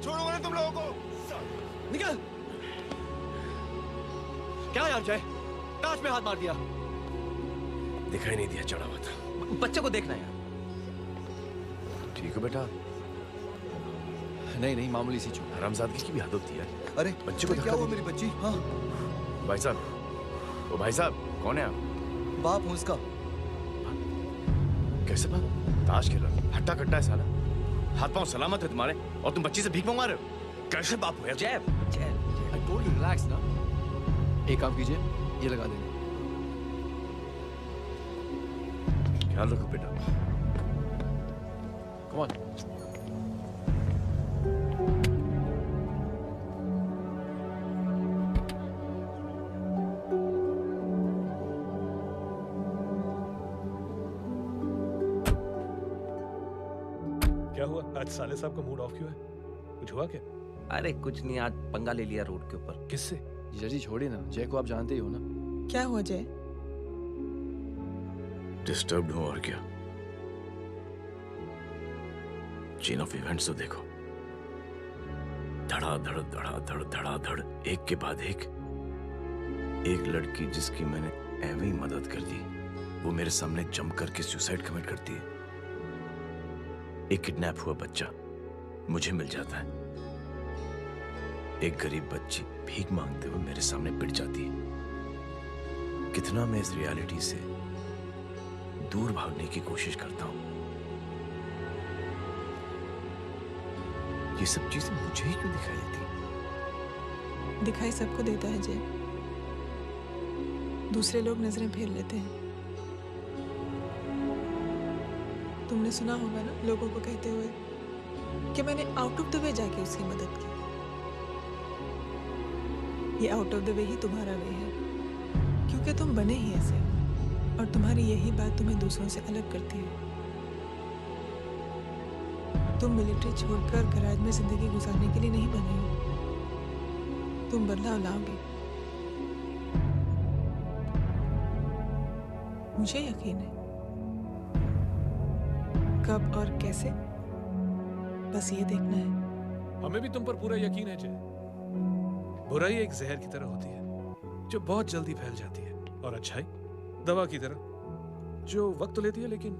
छोड़ो ना तुम लोगों को। निकल। क्या यार जय, कांच में हाथ मार दिया। दिखाई नहीं दिया, चढ़ा हुआ था। बच्चे को देखना यार। ठीक है बेटा। नहीं, मामूली सी चोट। हरामजादगी की भी हद होती है। अरे बच्चे को क्या हुआ मेरी बच्ची? हाँ भाई साहब, ओ भाई साहब, कौन है आप? बाप हूँ उसका। कैसे बाप? ताश खेल रहा, हट्टा कट्टा है साला। हाथ पांव सलामत है तुम्हारे और तुम बच्ची से भीख मंगवा रहे हो? कैसे बाप हो यार? जय, जय, I told you relax ना। एक काम कीजिए, ये लगा देना। ख्याल रखो बेटा। Come on. क्या हुआ? आज साले साहब का मूड ऑफ क्यों है? कुछ हुआ क्या? अरे कुछ नहीं, आज पंगा ले लिया रोड के ऊपर। किससे? जीजा जी छोड़िए ना, जय को आप जानते ही हो ना। क्या हुआ जय? डिस्टर्ब्ड हूं और क्या। चेन ऑफ इवेंट्स तो देखो, धड़ाधड़ धड़ाधड़ धड़ाधड़, एक के बाद एक लड़की जिसकी मैंने एवं ही मदद कर दी, वो मेरे सामने जंप करके सुसाइड कमिट करती है। एक किडनैप हुआ बच्चा मुझे मिल जाता है। एक गरीब बच्ची भीख मांगते हुए मेरे सामने पिट जाती है। कितना मैं इस रियलिटी से दूर भागने की कोशिश करता हूं। ये सब चीजें मुझे ही क्यों दिखाई देती? दिखाई सबको देता है जय, दूसरे लोग नजरें फेर लेते हैं। तुमने सुना होगा ना लोगों को कहते हुए कि मैंने आउट ऑफ द वे जाके उसकी मदद की। ये आउट ऑफ द वे ही तुम्हारा वे है, क्योंकि तुम बने ही ऐसे हो और तुम्हारी यही बात तुम्हें दूसरों से अलग करती है। तुम मिलिट्री छोड़कर गैराज में जिंदगी गुजारने के लिए नहीं बने हो। तुम बदलाव लाओगे, मुझे यकीन है। कब और कैसे, बस ये देखना है। हमें भी तुम पर पूरा यकीन है जय। बुराई एक जहर की तरह होती है जो बहुत जल्दी फैल जाती है, और अच्छाई दवा की तरह जो वक्त लेती है लेकिन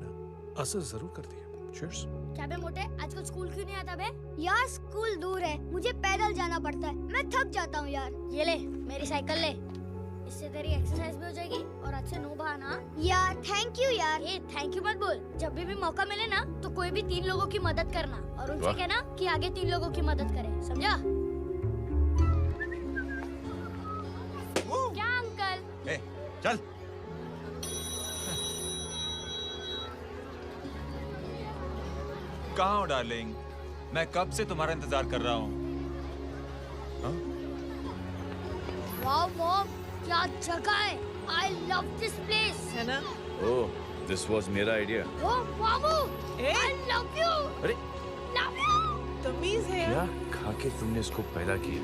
असर जरूर करती है। Cheers. क्या बे मोटे, आजकल स्कूल क्यों नहीं आता बे? यार स्कूल दूर है, मुझे पैदल जाना पड़ता है, मैं थक जाता हूँ यार। ये ले मेरी साइकिल ले, इससे तेरी एक्सरसाइज भी हो जाएगी और अच्छे नो बहाना। यार थैंक यू यार। ये थैंक यू मत बोल, जब भी मौका मिले ना तो कोई भी 3 लोगों की मदद करना और उनसे कहना कि आगे 3 लोगों की मदद करे, समझा? क्या अंकल? चल। कहाँ हो डार्लिंग? मैं कब से तुम्हारा इंतजार कर रहा हूँ। वाओ मॉम, क्या जगह है। I love this place. है ना? Oh, this was मेरा आइडिया। Oh मामू, I love you. अरे Love you. तमीज है क्या खा के तुमने इसको पैदा किया?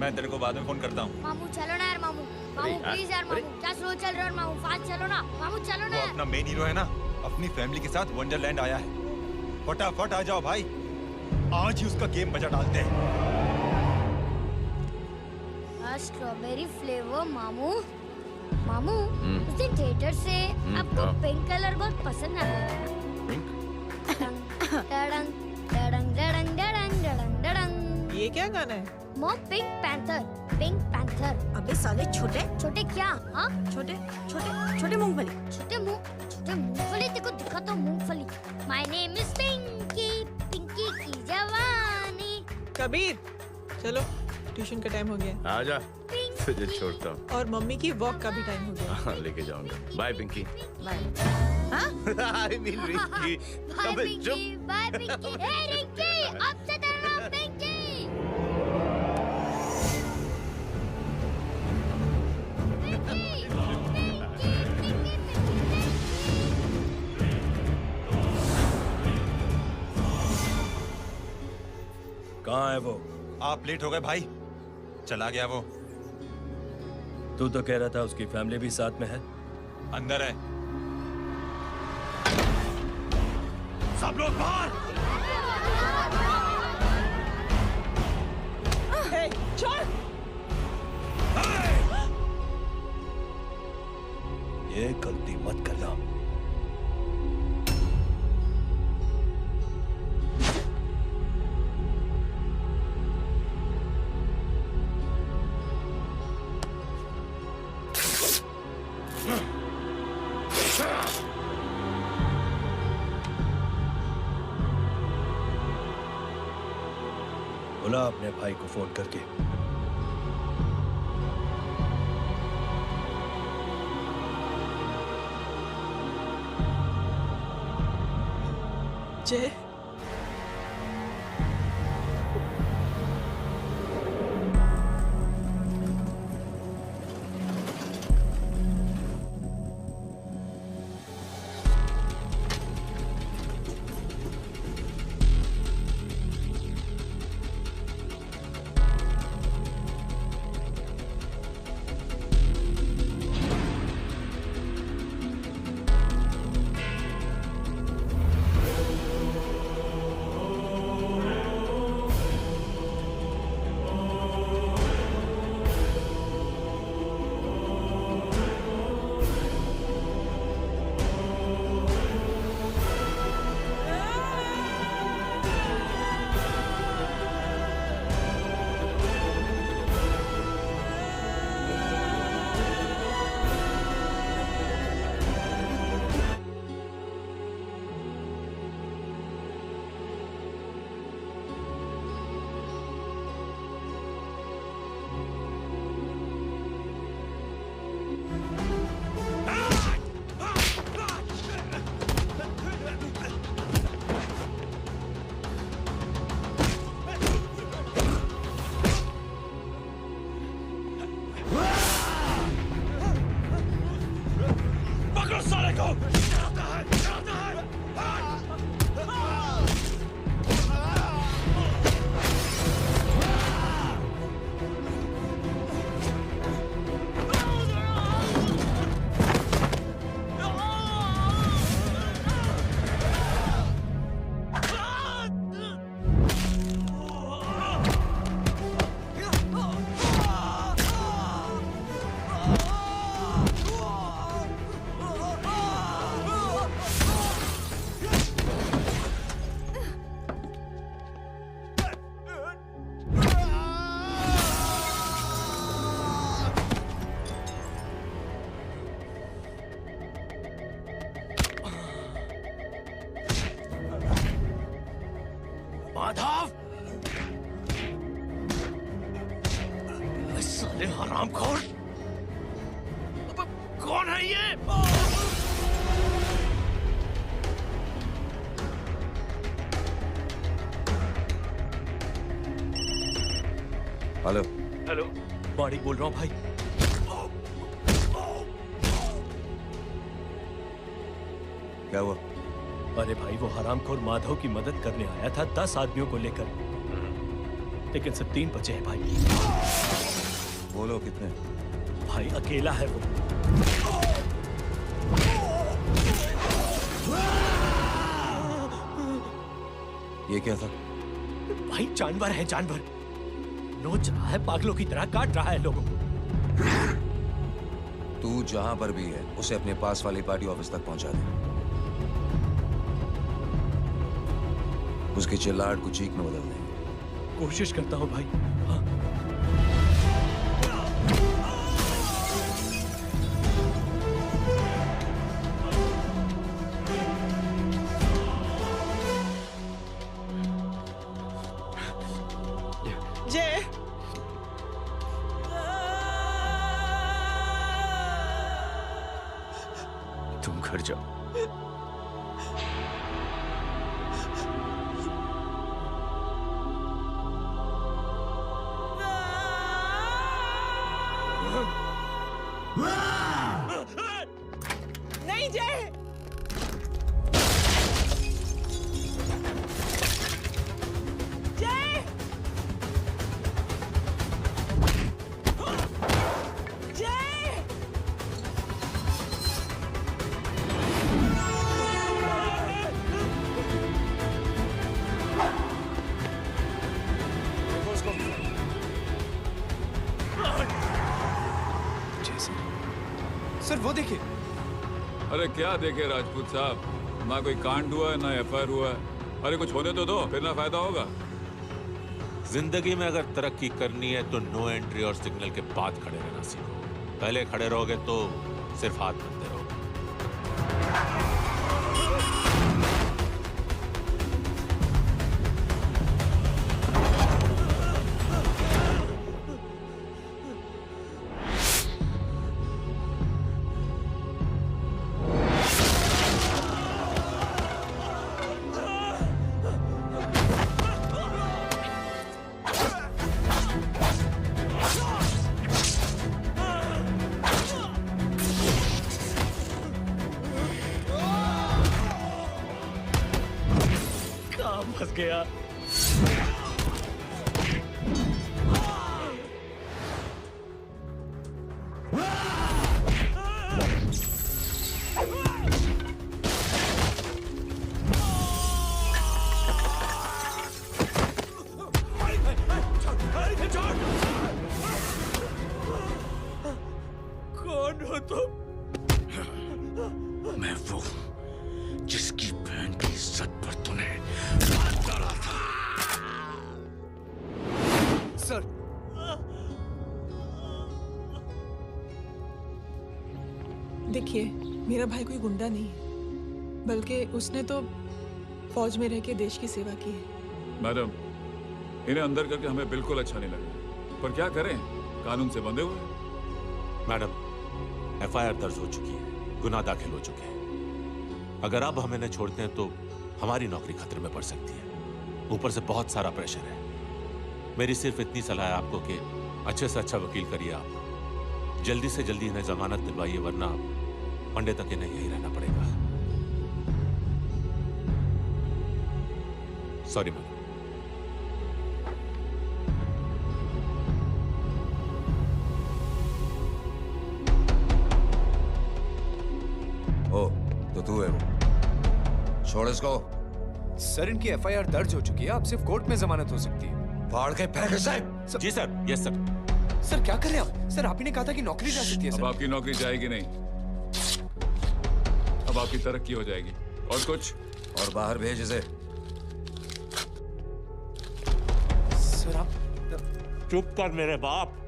मैं तेरे को बाद में फोन करता हूँ। मामू चलो ना यार, मामू प्लीज यार, मामू क्या स्लो चल रहे हो मामू, फास्ट चलो ना मामू, चलो ना। वो अपना मेन हीरो है ना, अपनी फैमिली के साथ वंडरलैंड आया है। फटाफट आ जाओ भाई, आज ही उसका गेम बजा डालते हैं। स्ट्रॉबेरी फ्लेवर मामू। मामू उस दिन थिएटर से आपको पिंक कलर बहुत पसंद आया था। ये क्या गाना है? Mom pink panther, pink panther. अबे साले छोटे छोटे क्या? हाँ छोटे छोटे मूंगफली। छोटे मूंगफली तेको दिखा तो मूंगफली। My name is Pinky, Pinky की जवानी। कबीर चलो, ट्यूशन का टाइम हो गया। आजा, तुझे छोड़ता हूँ। और मम्मी की वॉक का भी टाइम हो गया। हाँ, लेके जाऊंगा। Bye Pinky. Bye. I mean Rinky. Bye Pinky, bye Pinky. Hey Rinky, अब से तेरा नाम पिंकी। कहाँ है वो? आप लेट हो गए भाई, चला गया वो। तू तो कह रहा था उसकी फैमिली भी साथ में है। अंदर है। सब लोग बाहर। छोड़। ये गलती मत करना। बुला अपने भाई को फोन करके। जय, साले हरामखोर! कौन है ये? हेलो। हेलो, बाड़ी बोल रहा हूँ भाई। क्या हुआ? अरे भाई, वो हरामखोर माधव की मदद करने आया था 10 आदमियों को लेकर, लेकिन सिर्फ 3 बचे हैं भाई। बोलो कितने? भाई अकेला है वो। ये क्या था? भाई जानवर है, जानवर। नोच रहा है, पागलों की तरह काट रहा है लोगों को। तू जहां पर भी है उसे अपने पास वाली पार्टी ऑफिस तक पहुंचा दे। उसकी चिल्लाहट को चीख में बदल दे। कोशिश करता हूँ भाई। हाँ। जय, तुम घर जाओ। नहीं जय, जय, जय, सर वो देखिए। अरे क्या देखे राजपूत साहब, ना कोई कांड हुआ है ना एफआईआर हुआ है। अरे कुछ होने तो दो, फिर ना फायदा होगा। जिंदगी में अगर तरक्की करनी है तो नो एंट्री और सिग्नल के बाद खड़े रहना सीखो। पहले खड़े रहोगे तो सिर्फ हाथ बनते रहोगे। फंस गया। कौन हो तुम? मैं वो जिसकी बहन की इज्जत पर तूने हाथ डाला था। सर, देखिए मेरा भाई कोई गुंडा नहीं है, बल्कि उसने तो फौज में रह के देश की सेवा की है। मैडम, इन्हें अंदर करके हमें बिल्कुल अच्छा नहीं लगा, पर क्या करें, कानून से बंधे हुए हैं। मैडम, एफआईआर दर्ज हो चुकी है, गुनाह दाखिल हो चुके हैं। अगर अब हम इन्हें छोड़ते हैं तो हमारी नौकरी खतरे में पड़ सकती है। ऊपर से बहुत सारा प्रेशर है। मेरी सिर्फ इतनी सलाह है आपको कि अच्छे से अच्छा वकील करिए आप। जल्दी से जल्दी इन्हें जमानत दिलवाइए, वरना मंडे तक इन्हें यही रहना पड़ेगा। Sorry ma'am. ओ, तो तू है वो। छोड़ इसको। सर, इनकी एफआईआर दर्ज हो चुकी है, अब सिर्फ कोर्ट में जमानत हो सकती है। फाड़ के फेंक साहब। जी सर, यस सर। सर क्या कर रहे हैं आप? सर, आप ही ने कहा था कि नौकरी जा सकती है। अब आपकी नौकरी जाएगी नहीं, अब आपकी तरक्की हो जाएगी। और कुछ? और बाहर भेज इसे। सर आप चुप कर मेरे बाप।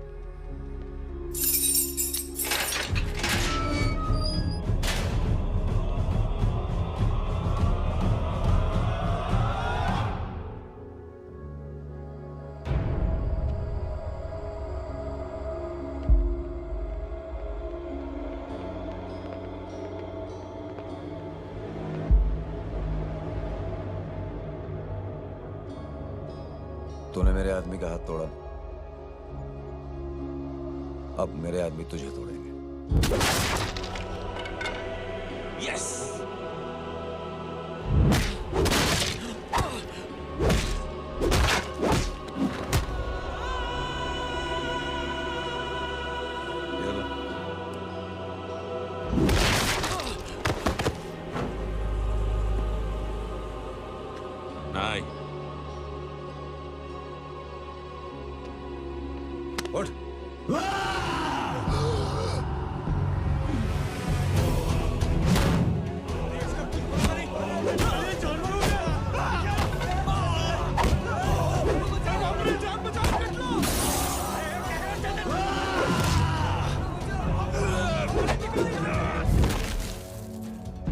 मेरे आदमी का हाथ तोड़ा, अब मेरे आदमी तुझे तोड़ेंगे। यस। नहीं, उठ।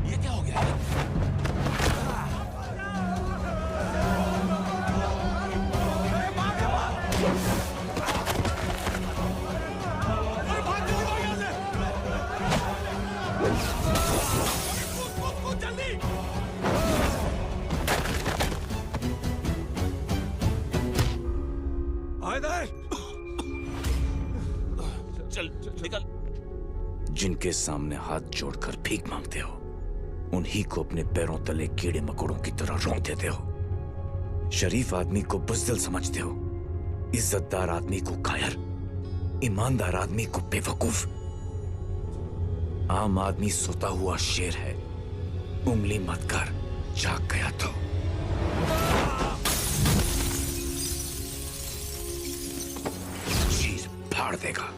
ये क्या हो गया? चल निकल। जिनके सामने हाथ जोड़कर भीख मांगते हो, उन्हीं को अपने पैरों तले कीड़े मकोड़ों की तरह रौंद देते हो। शरीफ आदमी को बुज़दिल समझते हो, इज्जतदार आदमी को कायर, ईमानदार आदमी को बेवकूफ। आम आदमी सोता हुआ शेर है, उंगली मत कर, जाग गया तो। चीर फाड़ देगा।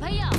भैया,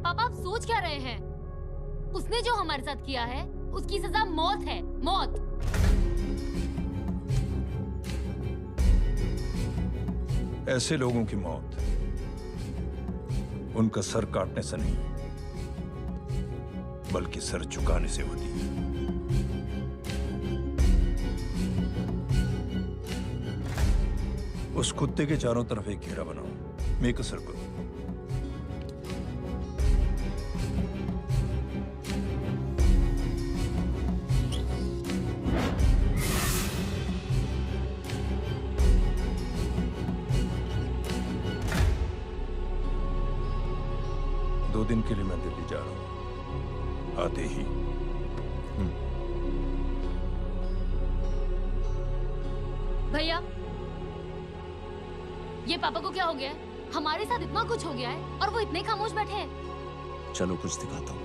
पापा आप सोच क्या रहे हैं? उसने जो हमारे साथ किया है, उसकी सजा मौत है, मौत। ऐसे लोगों की मौत उनका सर काटने से नहीं, बल्कि सर झुकाने से होती है। उस कुत्ते के चारों तरफ एक घेरा बनाओ, मेक अ सर्कल। दो दिन के लिए मैं दिल्ली जा रहा हूं, आते ही। भैया, ये पापा को क्या हो गया है? हमारे साथ इतना कुछ हो गया है और वो इतने खामोश बैठे हैं। चलो कुछ दिखाता हूँ।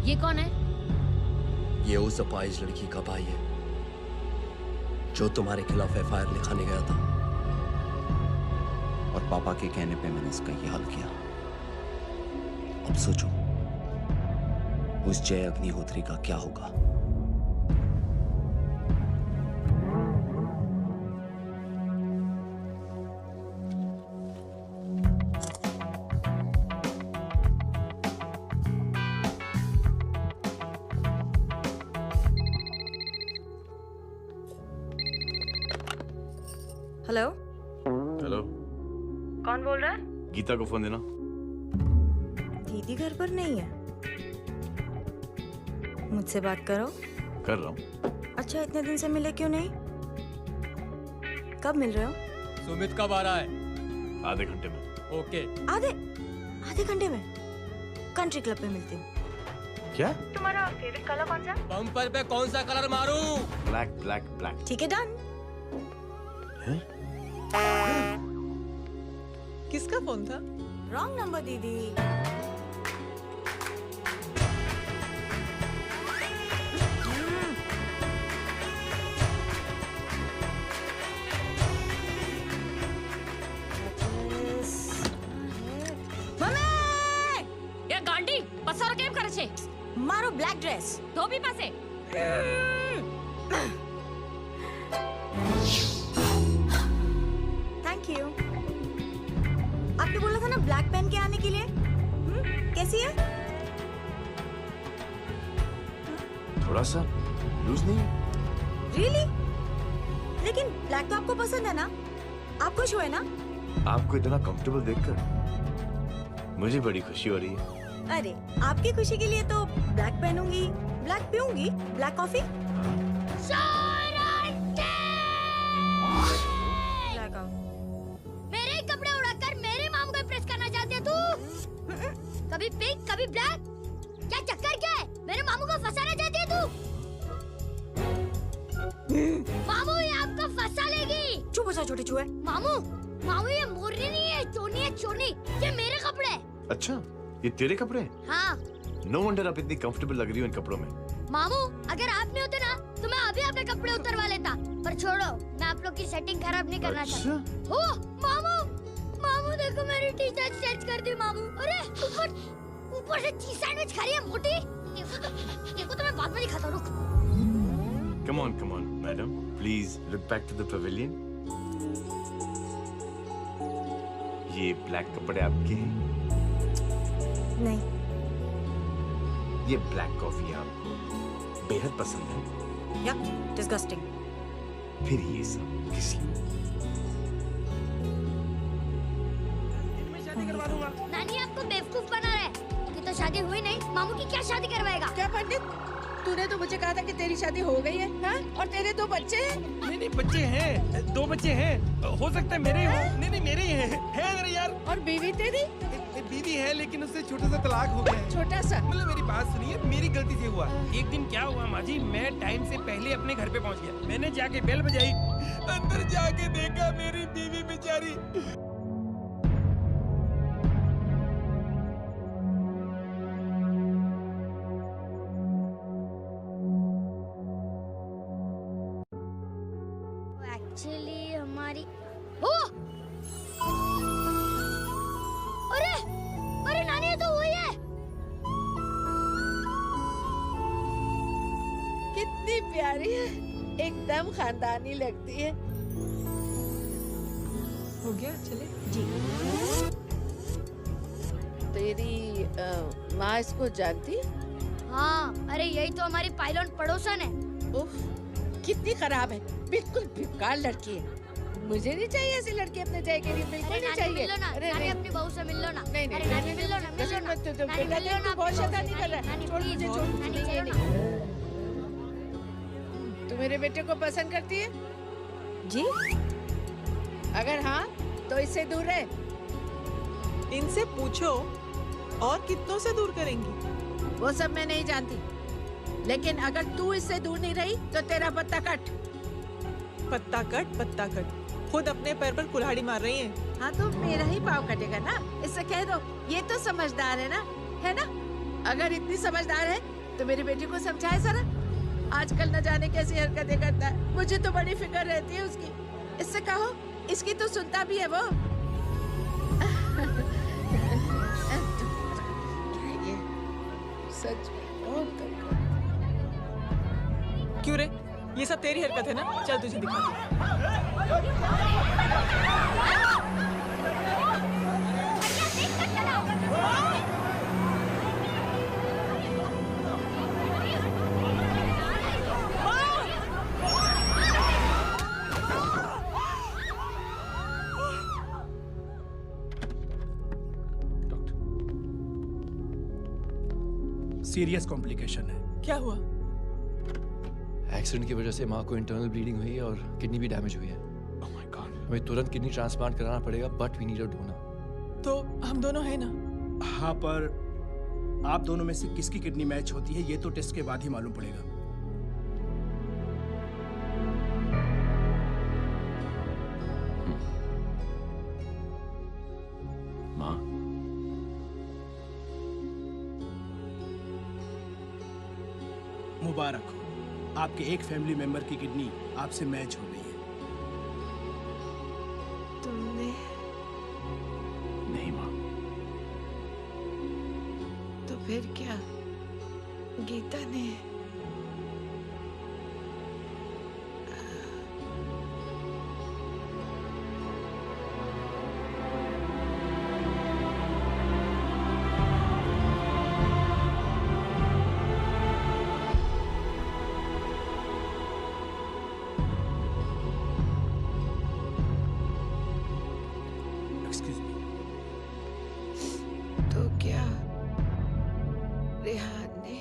ये कौन है? ये उस अपाहिज लड़की का भाई है जो तुम्हारे खिलाफ एफआईआर लिखाने गया था, और पापा के कहने पे मैंने इसका ये हाल किया। अब सोचो उस जय अग्निहोत्री का क्या होगा। हेलो, हेलो, कौन बोल रहा है? गीता को फोन देना। दीदी घर पर नहीं है। मुझसे बात करो। कर रहा हूँ। अच्छा, इतने दिन से मिले क्यों नहीं? कब मिल रहे हो? सुमित कब आ रहा है? आधे घंटे में। ओके। आधे घंटे में कंट्री क्लब पे मिलती हूँ। क्या? तुम्हारा फेवरेट कलर कौन सा? बम्पर पे कौन सा कलर मारूं? Black black black. ठीक है, डन। किसका फोन था? रॉन्ग नंबर दीदी। એ ગાંડી પસારો કેમ કરે છે? મારો બ્લેક ડ્રેસ ધોબી પાસે. Thank you. आपने बोला था ना ब्लैक पेन के आने के लिए। कैसी है? थोड़ा सा लूज नहीं है? रियली? लेकिन ब्लैक तो आपको पसंद है ना? आप खुश हुए ना? आपको इतना कंफर्टेबल देखकर मुझे बड़ी खुशी हो रही है। अरे आपकी खुशी के लिए तो ब्लैक पहनूंगी, ब्लैक पीऊंगी, ब्लैक कॉफी। मेरे कपड़े उड़ाकर मेरे मामू को इम्प्रेस करना चाहती है तू? कभी पिंक कभी ब्लैक, क्या चक्कर क्या है? मेरे मामू को फंसाना चाहती है तू? मामू ये आपको फंसा लेगी। चुप हो जा छोटे चूहे। मामू मामू ये मोरनी नहीं है, चोनी है चोनी। ये मेरे कपड़े हैं। अच्छा ये तेरे कपड़े हैं? हाँ। नो वंडर आप इतनी कंफर्टेबल लग रही हो इन कपड़ों में। मामू अगर आप नहीं होते ना तो मैं अभी अपने कपड़े उतरवा लेता, पर छोड़ो मैं आप लोग की सेटिंग खराब नहीं करना चाहता। ओ मामू मामू देखो मेरी टी शर्ट चेंज कर दी मामू। अरे ऊपर से चीज सैंडविच खा रही है मोटी। देखो तो मैं बाद में दिखाता हूँ, रुक। Come on, madam. Please look back to the pavilion. ये ब्लैक कपड़े आपके हैं? नहीं। ये ब्लैक कॉफी आपको बेहद पसंद है? या डिस्गस्टिंग। फिर ये सब किस लिए? नानी आपको बेवकूफ बना रहा है कि तो शादी हुई नहीं, मामू की क्या शादी करवाएगा? क्या पंडित, तूने तो मुझे कहा था कि तेरी शादी हो गई है, हाँ? और तेरे 2 बच्चे हैं? नहीं बच्चे हैं, 2 बच्चे हैं। हो सकता है मेरे ही हो। नहीं मेरे ही हैं। है मेरे यार। और बीवी तेरी? बीवी है लेकिन उससे छोटा सा तलाक हो गया है। छोटा सा? मतलब मेरी बात सुनिए, मेरी गलती से हुआ। एक दिन क्या हुआ माँ जी, मैं टाइम से पहले अपने घर पे पहुँच गया। मैंने जाके बेल बजाई, अंदर जाके देखा मेरी बीवी बेचारी एक्चुअली हमारी ओ अरे नानी ये तो वही है। कितनी प्यारी है, एकदम खानदानी लगती है। हो गया, चले जी। तेरी माँ इसको जानती? हाँ, अरे यही तो हमारी पायलट पड़ोसन है। उफ, कितनी खराब है, बिल्कुल बेकार लड़की है। मुझे नहीं चाहिए ऐसी लड़की अपने जय के लिए, बिल्कुल नहीं चाहिए। अरे नानी अपनी बहू से मिल लो ना। नहीं अरे नानी मिल लो ना, मिल लो ना। बेटा देख तू बहुत शैतानी कर रहा है। छोड़ मुझे, छोड़ मुझे। तू मेरे बेटे को पसंद करती है? जी। अगर हाँ तो इससे दूर रहे। इनसे पूछो और कितनों से दूर करेंगी? वो सब मैं नहीं जानती, लेकिन अगर तू इससे दूर नहीं रही तो तेरा पत्ता कट। पत्ता कट, खुद अपने पैर पर कुल्हाड़ी मार रही हैं। हाँ तो मेरा ही पाँव कटेगा ना, इससे कह दो। ये तो समझदार है ना? अगर इतनी समझदार है तो मेरी बेटी को समझाए जरा। आजकल न जाने कैसी हरकतें करता है, मुझे तो बड़ी फिक्र रहती है उसकी। इससे कहो, इसकी तो सुनता भी है वो। सच में बहुत क्यों रे, ये सब तेरी हरकत है ना? चल तुझे दिखाती सीरियस कॉम्प्लिकेशन है। क्या हुआ? एक्सीडेंट की वजह से माँ को इंटरनल ब्लीडिंग हुई है और किडनी भी डैमेज हुई है। Oh my god. हमें तुरंत किडनी ट्रांसप्लांट कराना पड़ेगा, but we need a donor. तो हम दोनों हैं ना? हाँ पर आप दोनों में से किसकी किडनी मैच होती है ये तो टेस्ट के बाद ही मालूम पड़ेगा। माँ, मुबारक हो, आपके एक फैमिली मेंबर की किडनी आपसे मैच हो गई है। तुमने? नहीं माँ। तो फिर क्या गीता ने? तो क्या रेहान ने?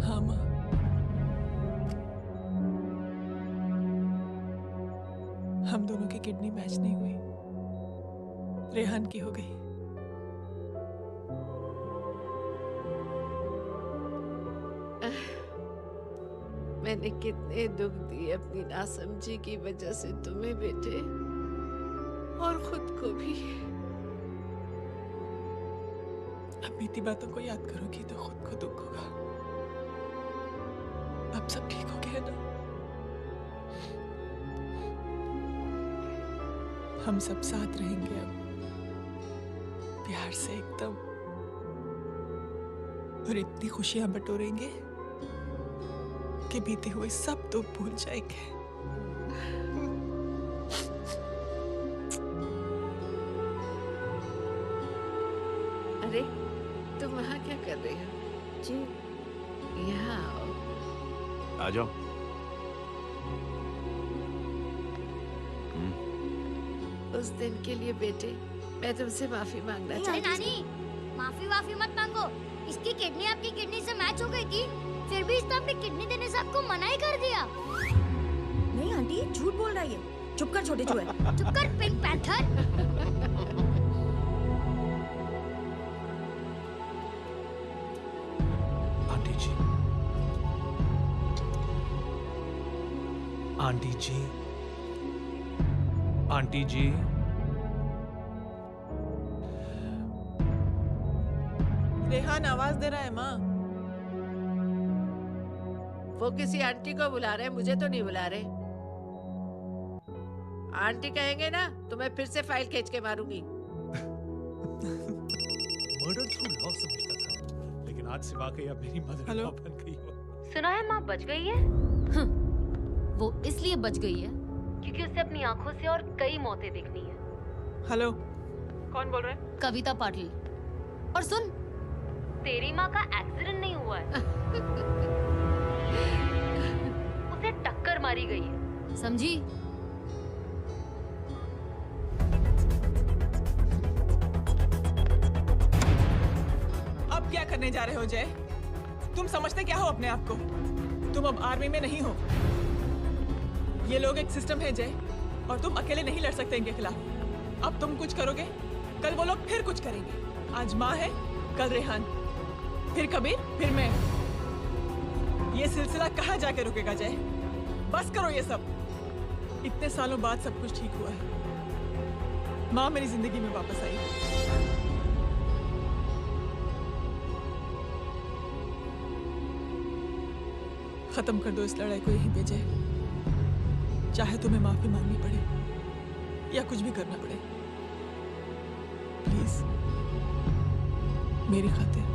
हाँ माँ। हम दोनों की किडनी मैच नहीं हुई, रेहान की हो गई। मैंने कितने दुख दिए अपनी नासमझी की वजह से तुम्हें बेटे, और खुद को भी। अब बीती बातों को याद करोगी तो खुद को दुख होगा। अब सब ठीक हो गया ना? हम सब साथ रहेंगे अब, प्यार से एकदम, और इतनी खुशियां बटोरेंगे कि बीते हुए सब दुख भूल जाएंगे। अरे तुम वहाँ क्या कर रहे हो? जी यहाँ आओ। आ जाओ। उस दिन के लिए बेटे मैं तुमसे माफी मांगना चाहती हूँ। नानी, माफी वाफी मत मांगो। इसकी किडनी आपकी किडनी से मैच हो गई थी, फिर भी इसने अपनी किडनी देने से आपको मना ही कर दिया। नहीं आंटी, झूठ बोल रही है। चुप कर छोटे चूहे। चुप कर पिंक पैंथर। आंटी जी, आंटी जी, आंटी जी, रेहान आवाज दे रहा है माँ। वो किसी आंटी को बुला रहे हैं, मुझे तो नहीं बुला रहे। आंटी कहेंगे ना तो मैं फिर से फाइल खींच के मारूंगी। मर्डर थ्रू लॉ समझता था, लेकिन आज से वाकई अब मेरी मदर लॉ बन गई हो। सुना है माँ बच गई है। वो इसलिए बच गई है क्योंकि उसे अपनी आंखों से और कई मौतें देखनी है। हेलो, कौन बोल रहा है? कविता पाटिल। और सुन, तेरी माँ का एक्सीडेंट नहीं हुआ है, उसे टक्कर मारी गई है, समझी? अब क्या करने जा रहे हो जय? तुम समझते क्या हो अपने आप को? तुम अब आर्मी में नहीं हो। ये लोग एक सिस्टम है जय, और तुम अकेले नहीं लड़ सकते इनके खिलाफ। अब तुम कुछ करोगे, कल वो लोग फिर कुछ करेंगे। आज माँ है, कल रेहान, फिर कबीर, फिर मैं। ये सिलसिला कहाँ जाके रुकेगा जय? बस करो ये सब। इतने सालों बाद सब कुछ ठीक हुआ है। माँ मेरी जिंदगी में वापस आई। खत्म कर दो इस लड़ाई को यहीं पे जय। चाहे तुम्हें माफी मांगनी पड़े या कुछ भी करना पड़े, प्लीज मेरी खातिर।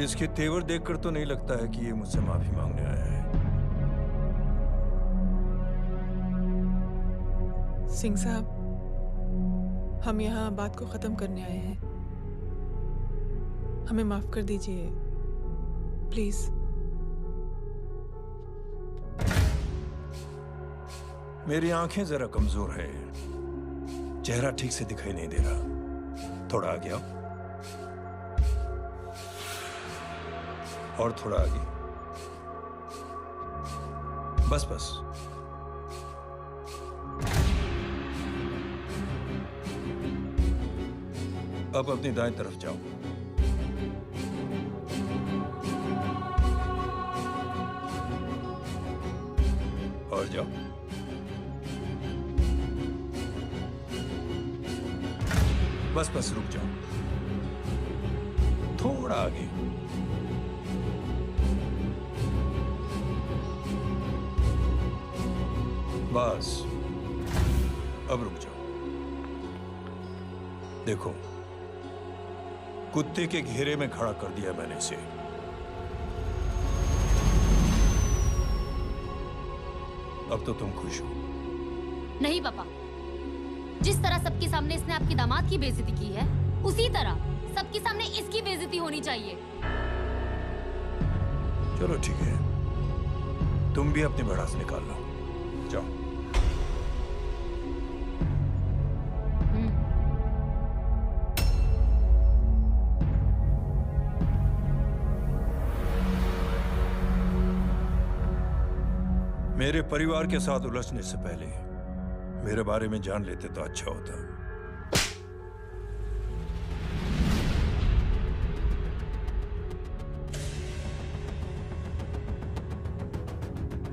इसके तेवर देखकर तो नहीं लगता है कि ये मुझसे माफी मांगने आया है। सिंह साहब, हम यहाँ बात को खत्म करने आए हैं। हमें माफ कर दीजिए प्लीज। मेरी आंखें जरा कमजोर है, चेहरा ठीक से दिखाई नहीं दे रहा। थोड़ा आगे आओ, और थोड़ा आगे। बस बस। अब अपनी दाएं तरफ जाओ। और जाओ। बस बस रुक जाओ, थोड़ा आगे। बस अब रुक जाओ। देखो, कुत्ते के घेरे में खड़ा कर दिया मैंने इसे। अब तो तुम खुश हो? नहीं पापा, जिस तरह सबके सामने इसने आपकी दामाद की बेइज्जती की है, उसी तरह सबके सामने इसकी बेइज्जती होनी चाहिए। चलो ठीक है, तुम भी अपनी भड़ास निकाल लो, जाओ। मेरे परिवार के साथ उलझने से पहले मेरे बारे में जान लेते तो अच्छा होता।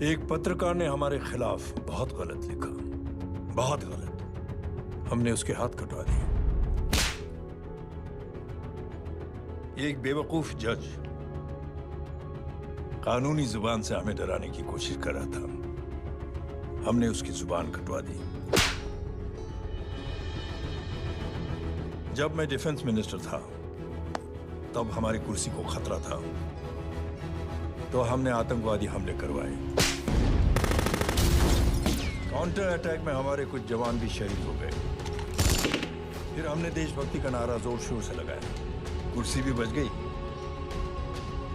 एक पत्रकार ने हमारे खिलाफ बहुत गलत लिखा, बहुत गलत। हमने उसके हाथ कटवा दिए। एक बेवकूफ जज कानूनी जुबान से हमें डराने की कोशिश कर रहा था। हमने उसकी जुबान कटवा दी। जब मैं डिफेंस मिनिस्टर था, तब हमारी कुर्सी को खतरा था, तो हमने आतंकवादी हमले करवाए। काउंटर अटैक में हमारे कुछ जवान भी शहीद हो गए। फिर हमने देशभक्ति का नारा जोर शोर से लगाया। कुर्सी भी बच गई,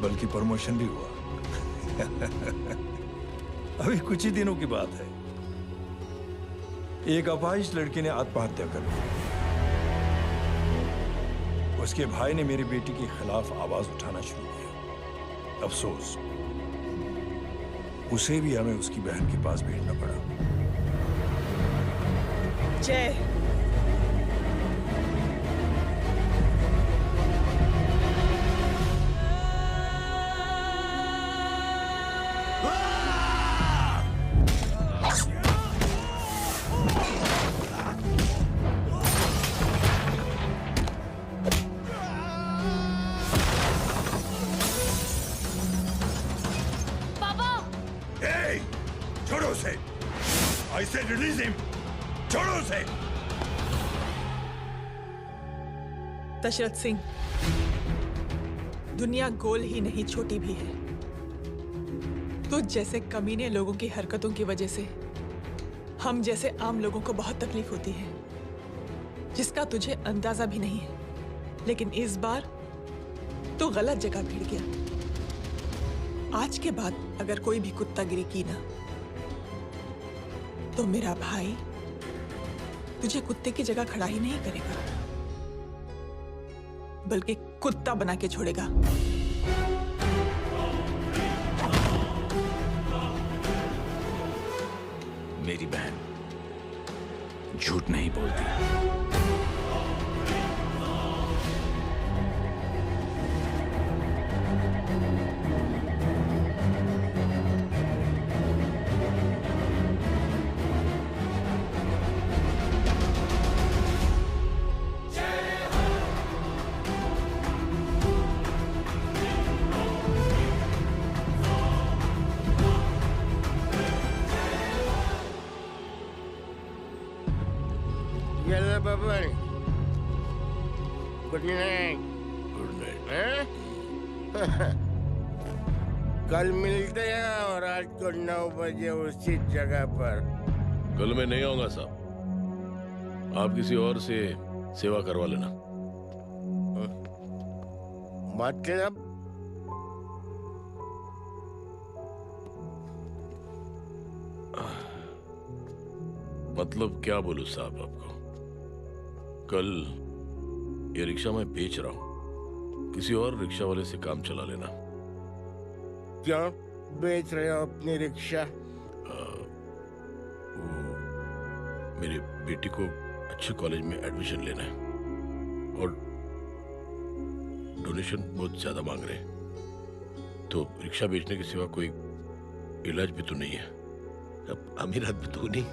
बल्कि प्रमोशन भी हुआ। अभी कुछ ही दिनों की बात है, एक अपाहिज लड़की ने आत्महत्या कर ली। उसके भाई ने मेरी बेटी के खिलाफ आवाज उठाना शुरू किया। अफसोस, उसे भी हमें उसकी बहन के पास भेजना पड़ा। जय, छोड़ो उसे। I said release him. छोड़ो उसे। दशरथ सिंह, दुनिया गोल ही नहीं छोटी भी है। तुझ जैसे कमीने लोगों की हरकतों की वजह से हम जैसे आम लोगों को बहुत तकलीफ होती है, जिसका तुझे अंदाजा भी नहीं है। लेकिन इस बार तो गलत जगह भिड़ गया। आज के बाद अगर कोई भी कुत्तागिरी की ना, तो मेरा भाई तुझे कुत्ते की जगह खड़ा ही नहीं करेगा, बल्कि कुत्ता बना के छोड़ेगा। मेरी बहन झूठ नहीं बोलती। Good night. Good night. कल मिलते हैं और आज को 9 बजे उसी जगह पर। कल मैं नहीं आऊंगा साहब, आप किसी और से सेवा करवा लेना। मतलब मतलब क्या बोलूं साहब आपको। कल ये रिक्शा मैं बेच रहा हूं, किसी और रिक्शा वाले से काम चला लेना। क्यों बेच रहे हो अपनी रिक्शा? मेरी बेटी को अच्छे कॉलेज में एडमिशन लेना है और डोनेशन बहुत ज्यादा मांग रहे हैं, तो रिक्शा बेचने के सिवा कोई इलाज भी तो नहीं है। अब अमीर आदमी तो नहीं।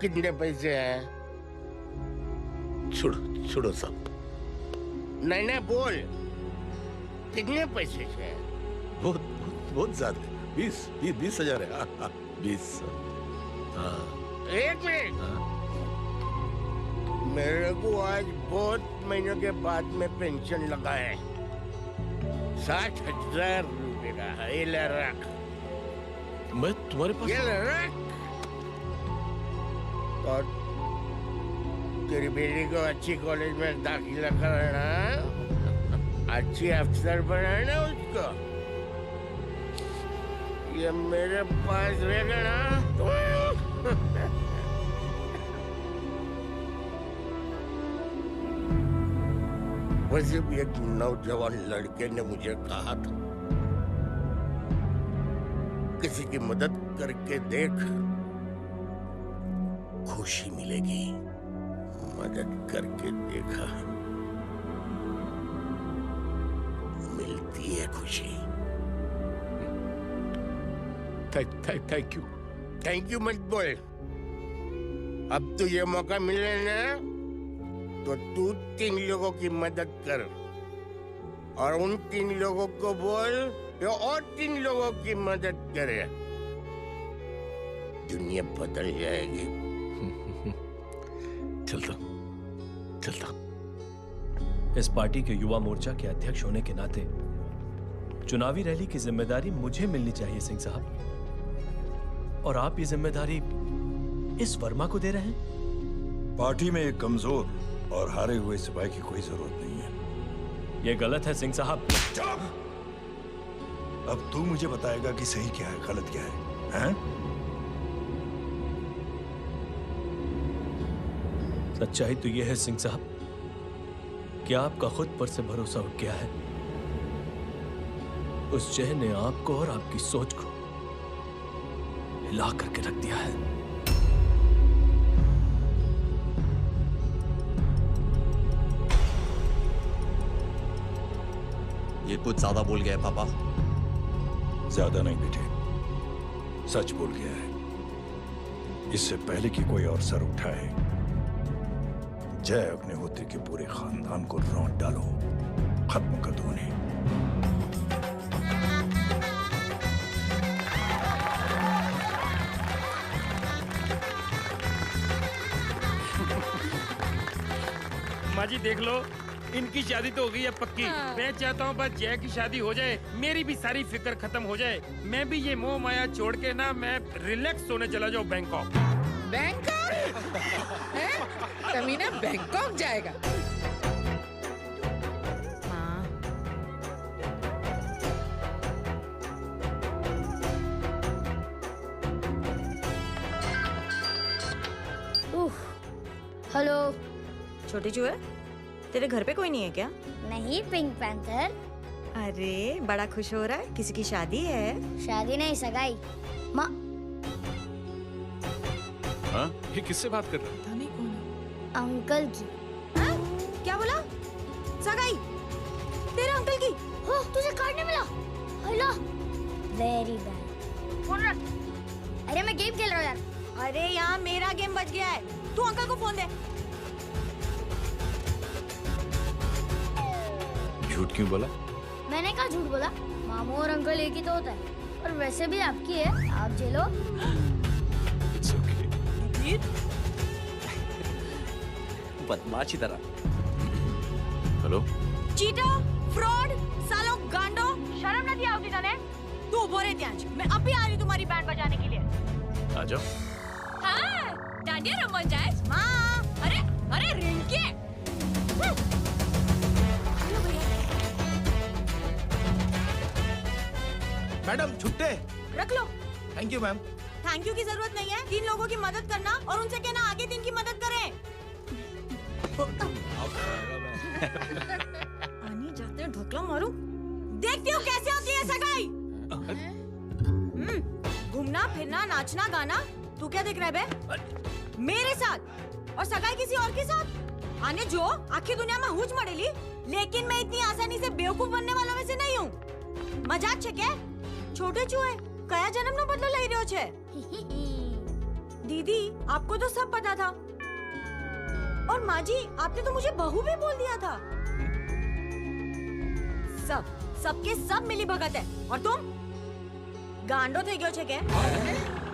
कितने पैसे हैं? छोड़ो छोड़ो साहब। नहीं बोल, कितने पैसे हैं? बहुत बहुत बहुत ज्यादा, 20,000 है। 20। हाँ। एक मिनट, मेरे को आज बहुत महीनों के बाद में पेंशन लगा है, 60,000 रुपए का है। ये ले रख। मैं तुम्हारे पास? ये ले रख। और तेरी बेटी को अच्छी कॉलेज में दाखिला कराना, अच्छी अफसर बनाना उसको। ये मेरे पास रहेगा ना तो वैसे भी एक नौजवान लड़के ने मुझे कहा था, किसी की मदद करके देख, खुशी मिलेगी। मदद करके देखा, मिलती है खुशी। Thank you. थैंक यू मत बोल। अब तो ये मौका मिले ना, तो तू 3 लोगों की मदद कर, और उन 3 लोगों को बोल जो और 3 लोगों की मदद करे। दुनिया बदल जाएगी। चलता। इस पार्टी के युवा मोर्चा के अध्यक्ष होने के नाते चुनावी रैली की जिम्मेदारी मुझे मिलनी चाहिए सिंह साहब, और आप ये जिम्मेदारी इस वर्मा को दे रहे हैं। पार्टी में एक कमजोर और हारे हुए सिपाही की कोई जरूरत नहीं है। ये गलत है सिंह साहब। अब तू मुझे बताएगा कि सही क्या है, गलत क्या है, हैं? सच्चाई तो यह है सिंह साहब कि आपका खुद पर से भरोसा उठ गया है। उस जय ने आपको और आपकी सोच को हिला करके रख दिया है। ये कुछ ज्यादा बोल गया है पापा। ज्यादा नहीं बेटे, सच बोल गया है। इससे पहले कि कोई और सर उठाए, जय अग्निहोत्री के पूरे खानदान को रौंद डालो, खत्म कर दो उन्हें। माँ जी देख लो, इनकी शादी तो हो गई है पक्की। मैं चाहता हूँ बस जय की शादी हो जाए, मेरी भी सारी फिक्र खत्म हो जाए। मैं भी ये मोह माया छोड़ के ना, मैं रिलैक्स होने चला जाऊँ बैंकॉक। बैंकॉक? कमीना बैंकॉक जाएगा? हेलो। छोटी चूहे, तेरे घर पे कोई नहीं है क्या? नहीं, पिंक पैंथर। अरे बड़ा खुश हो रहा है, किसी की शादी है? शादी नहीं, सगाई। माँ, हाँ? ये किससे बात कर रहा है? नहीं कौन है? अंकल की। हाँ? क्या बोला? सगाई? तेरे अंकल की? हो, तुझे कार्ड नहीं मिला? हेलो। Very bad. फोन रख। अरे मैं गेम खेल रहा हूँ यार। अरे यहाँ मेरा गेम बच गया है, तू अंकल को फोन दे। झूठ क्यों बोला? मैंने कहा झूठ बोला? मामू और अंकल एक ही तो होता है, और वैसे भी आपकी है, आप झेलो। It's okay. बदमाशी तरह। हेलो? चीटर, फ्रॉड, सालो गांडो, शर्म न दिया होगी तने? तू उभो रे त्यांज, मैं अभी आ रही तुम्हारी बैंड बजाने के लिए। आ जाओ। हाँ, डांडिया रमन जाए। माँ, अरे रिंकी। मैडम छुट्टे। रख लो। Thank you ma'am. Thank you की जरूरत नहीं है, 3 लोगों की मदद करना और उनसे कहना आगे 3 की मदद करें। आने जाते हैं ढोकला मारूं। देखती हो कैसे होती है सगाई? घूमना फिरना नाचना गाना, तू क्या देख रहा है बे? मेरे साथ और सगाई किसी और के साथ? आने जो आखी दुनिया में हुज मडेली लेकिन मैं इतनी आसानी से बेवकूफ बनने वालों में से नहीं हूँ। मजाक छे के? छोटे चूहे कया जन्म नो बदलो लई रह्यो छे? दीदी आपको तो सब पता था। और माँ जी आपने तो मुझे बहू भी बोल दिया था। सबके सब मिली भगत है। और तुम गांडो थे गयो छे के?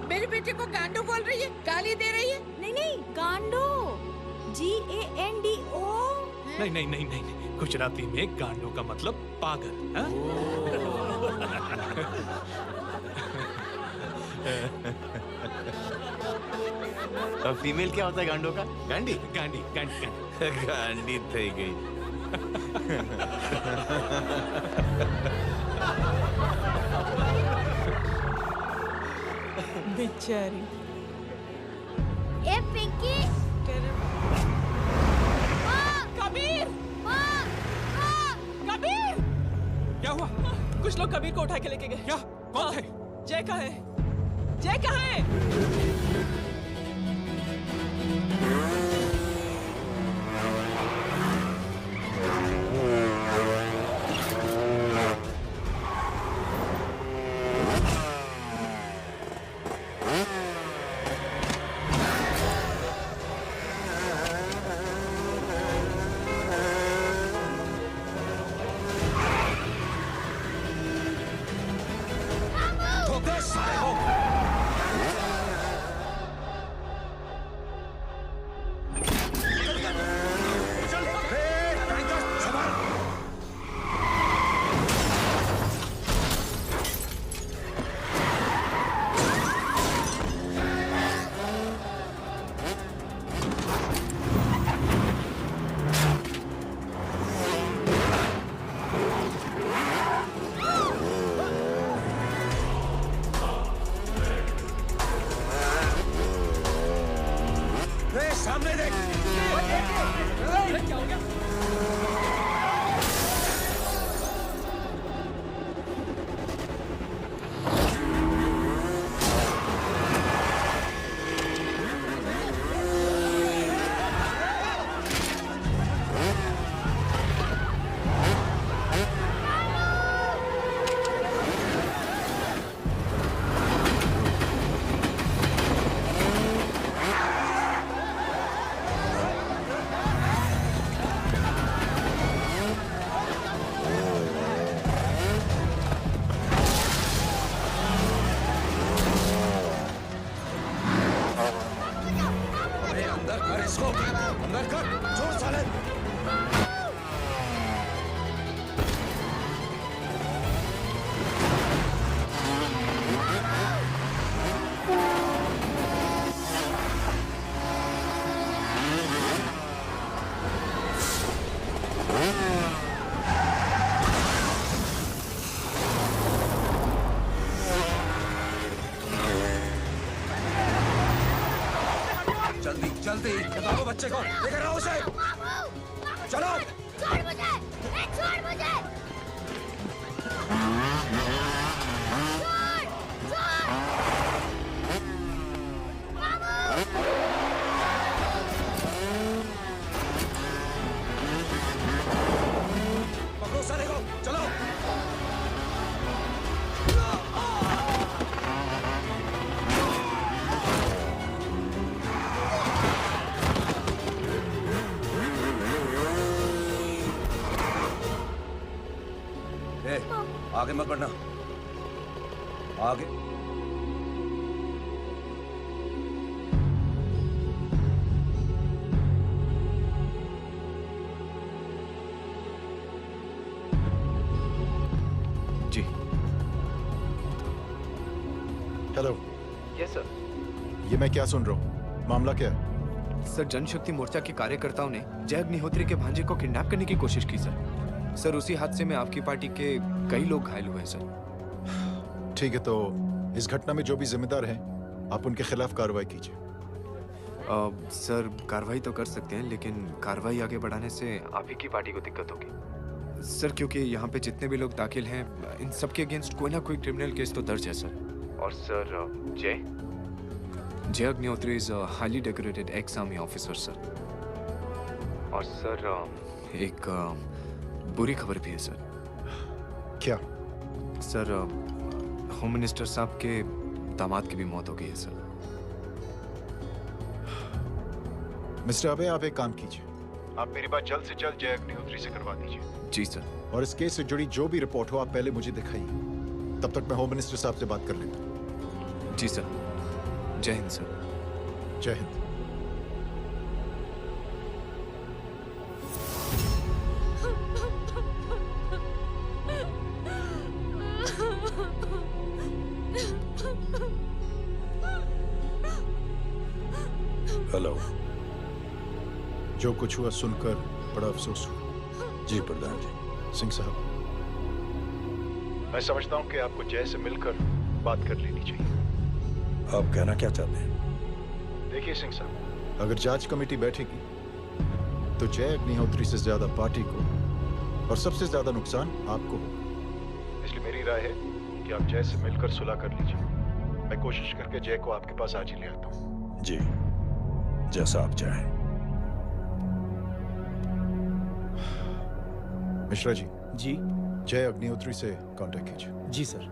मेरे बेटे को गांडो बोल रही है, गाली दे रही है। नहीं गांडो, GANDO। नहीं, गुजराती में गांडो का मतलब पागल। हाँ? फीमेल क्या होता है गांडो का? गांडी गांडी थई गई। बेचारी। ए पिंकी। कबीर! कबीर! क्या हुआ? कुछ लोग कबीर को उठा के लेके गए। क्या? कौन थे? जय कहाँ है? जय कहाँ है? सामने देख। क्या हो गया? जल्दी बताओ बच्चे को, लेकर आओ उसे। चलो। छोड़ मुझे, छोड़ मुझे। पकड़ो सारे को, चलो। आगे मत बढ़ना, आगे। जी। हेलो। Yes sir. ये मैं क्या सुन रहा हूँ? मामला क्या है? सर, जनशक्ति मोर्चा के कार्यकर्ताओं ने जय अग्निहोत्री के भांजे को किडनैप करने की कोशिश की सर। उसी हादसे में आपकी पार्टी के कई लोग घायल हुए हैं सर। ठीक है, तो इस घटना में जो भी जिम्मेदार हैं, आप उनके खिलाफ कार्रवाई कीजिए। सर, कार्रवाई तो कर सकते हैं, लेकिन कार्रवाई आगे बढ़ाने से आप ही की पार्टी को दिक्कत होगी सर, क्योंकि यहाँ पे जितने भी लोग दाखिल हैं, इन सबके अगेंस्ट कोई ना कोई क्रिमिनल केस तो दर्ज है सर। और सर, जय Agnihotri is a highly decorated ex army officer sir. और सर, एक बुरी खबर भी है सर। क्या? सर होम मिनिस्टर साहब के दामाद की भी मौत हो गई है सर। मिस्टर अबे, आप एक काम कीजिए, आप मेरी बात जल्द से जल्द जय अग्निहोत्री से करवा दीजिए। जी सर। और इस केस से जुड़ी जो भी रिपोर्ट हो आप पहले मुझे दिखाइए, तब तक मैं होम मिनिस्टर साहब से बात कर लेता हूँ। जी सर। जय हिंद सर। जय हिंद। हेलो। जो कुछ हुआ सुनकर बड़ा अफसोस हुआ। जी प्रधान जी। सिंह साहब, मैं समझता हूं कि आपको जय से मिलकर बात कर लेनी चाहिए। आप कहना क्या चाहते हैं? देखिए सिंह साहब, अगर जांच कमेटी बैठेगी तो जय अग्निहोत्री से ज्यादा पार्टी को और सबसे ज्यादा नुकसान आपको होगा। इसलिए मेरी राय है कि आप जय से मिलकर सुलह कर लीजिए। मैं कोशिश करके जय को आपके पास आज ही ले आता हूँ। जी, जैसा आप चाहें। मिश्रा जी। जी। जय अग्निहोत्री से कांटेक्ट कीजिए। जी sir.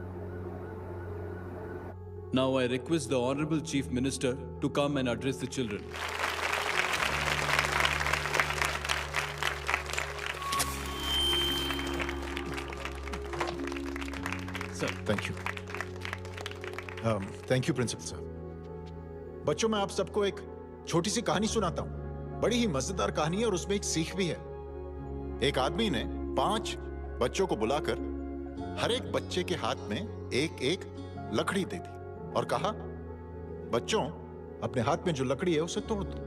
Now I request the Honorable Chief Minister to come and address the children. Sir, thank you. Thank you principal साहब। बच्चों, मैं आप सबको एक छोटी सी कहानी सुनाता हूं। बड़ी ही मजेदार कहानी है और उसमें एक सीख भी है। एक आदमी ने 5 बच्चों को बुलाकर हर एक बच्चे के हाथ में एक एक लकड़ी दे दी और कहा, बच्चों, अपने हाथ में जो लकड़ी है उसे तोड़ दो।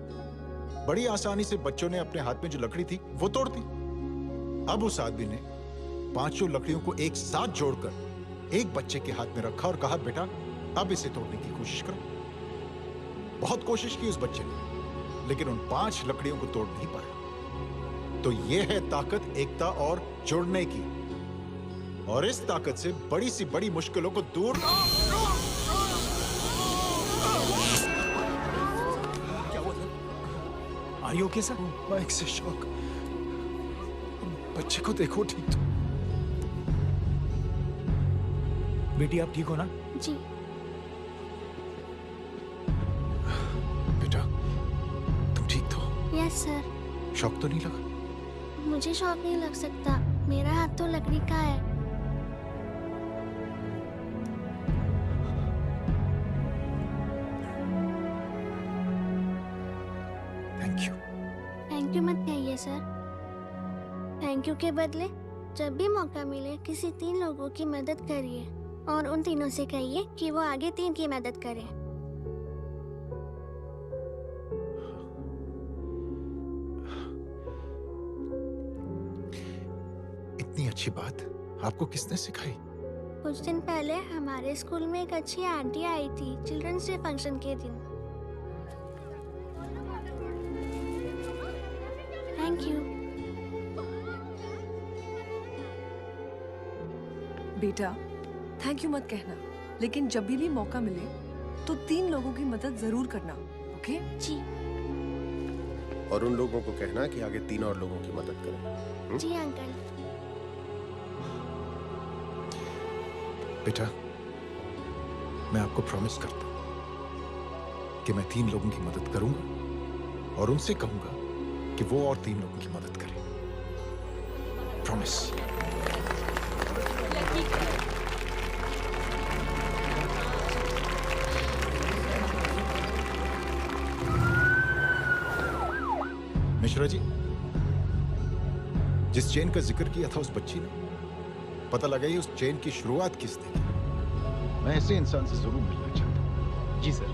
बड़ी आसानी से बच्चों ने अपने हाथ में जो लकड़ी थी वो तोड़ दी। अब उस आदमी ने 5 लकड़ियों को एक साथ जोड़कर एक बच्चे के हाथ में रखा और कहा, बेटा, अब इसे तोड़ने की कोशिश करो। बहुत कोशिश की उस बच्चे ने, लेकिन उन 5 लकड़ियों को तोड़ नहीं पाया। तो यह है ताकत एकता और जुड़ने की। और इस ताकत से बड़ी सी बड़ी मुश्किलों को दूर। क्या हुआ था? Are you okay sir? Mike से शॉक। बच्चे को देखो ठीक तो। बेटी आप ठीक हो ना? जी। बेटा, तुम ठीक तो? Yes sir. शॉक तो नहीं लगा? मुझे शॉक नहीं लग सकता, मेरा हाथ तो लकड़ी का है। Thank you. थैंक यू मत कहिए सर। थैंक यू के बदले जब भी मौका मिले किसी 3 लोगों की मदद करिए और उन तीनों से कहिए कि वो आगे 3 की मदद करें। इतनी अच्छी बात आपको किसने सिखाई? कुछ दिन पहले हमारे स्कूल में एक अच्छी आंटी आई थी चिल्ड्रंस डे फंक्शन के दिन। Thank you. बेटा, थैंक यू मत कहना, लेकिन जब भी मौका मिले तो 3 लोगों की मदद जरूर करना, ओके? जी। और उन लोगों को कहना कि आगे 3 और लोगों की मदद करें। जी अंकल। बेटा, मैं आपको प्रॉमिस करता हूं कि मैं 3 लोगों की मदद करूंगा और उनसे कहूंगा कि वो और 3 लोगों की मदद करें। प्रॉमिस। मिश्रा जी, जिस चेन का जिक्र किया था उस बच्ची ने, पता लगाइए उस चेन की शुरुआत किसने की। मैं ऐसे इंसान से जरूर मिलना चाहता हूं। जी सर।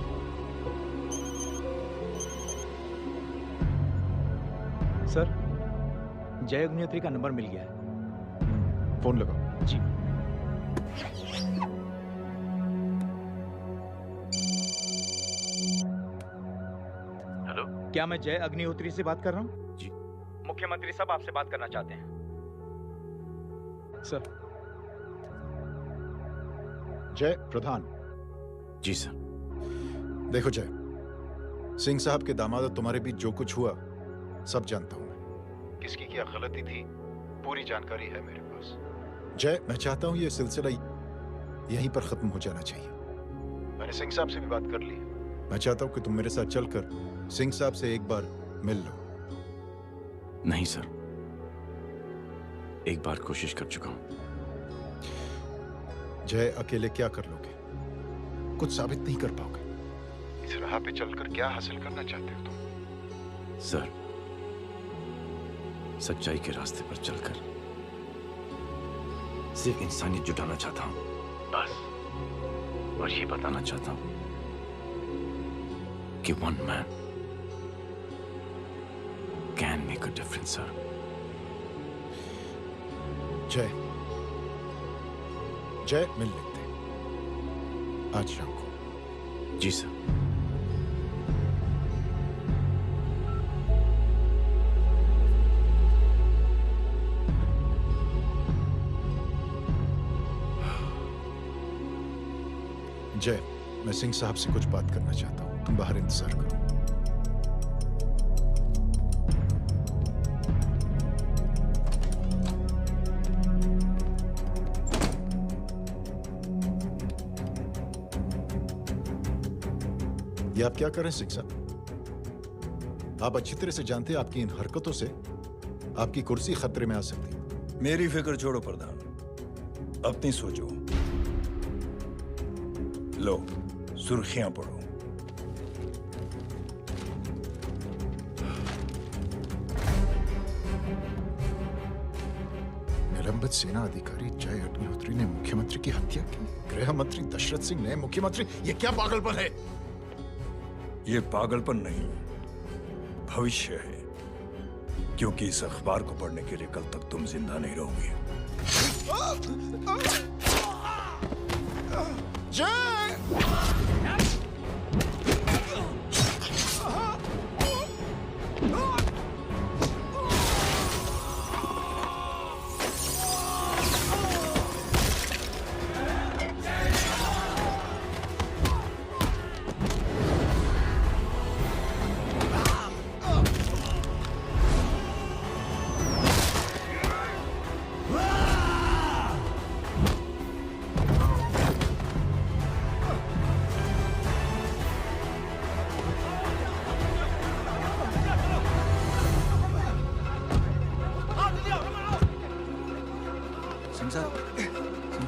सर, जय अग्निहोत्री का नंबर मिल गया है। फोन लगाओ। जी। हेलो, क्या मैं जय अग्निहोत्री से बात कर रहा हूँ? जी। मुख्यमंत्री साहब आपसे बात करना चाहते हैं। सर। जय प्रधान। जी सर। देखो जय, सिंह साहब के दामाद और तुम्हारे बीच जो कुछ हुआ सब जानता हूं मैं। किसकी क्या गलती थी पूरी जानकारी है मेरे पास। जय, मैं चाहता हूं ये सिलसिला यहीं पर खत्म हो जाना चाहिए। मैंने सिंह साहब से भी बात कर ली है। मैं चाहता हूं कि तुम मेरे साथ चलकर सिंह साहब से एक बार मिल लो। नहीं सर, एक बार कोशिश कर चुका हूं। जय, अकेले क्या कर लोगे? कुछ साबित नहीं कर पाओगे। इस राह पे चलकर क्या हासिल करना चाहते हो तुम? सर, सच्चाई के रास्ते पर चलकर सिर्फ इंसानियत जुटाना चाहता हूं, बस। और ये बताना चाहता हूं कि one man can make a difference, sir. जय, मिल लेते हैं आज शाम को। जी सर। जय, मैं सिंह साहब से कुछ बात करना चाहता हूं। तुम बाहर इंतजार करो। ये आप क्या कर रहे हैं सिंह साहब? आप अच्छी तरह से जानते हैं आपकी इन हरकतों से आपकी कुर्सी खतरे में आ सकती है। मेरी फिक्र छोड़ो प्रधान, अपनी सोचो। लो, सुर्खियां पढ़ो। निलंबित सेना अधिकारी जय अग्निहोत्री ने मुख्यमंत्री की हत्या की। गृह मंत्री दशरथ सिंह ने मुख्यमंत्री, ये क्या पागलपन है? ये पागलपन नहीं, भविष्य है, क्योंकि इस अखबार को पढ़ने के लिए कल तक तुम जिंदा नहीं रहोगे।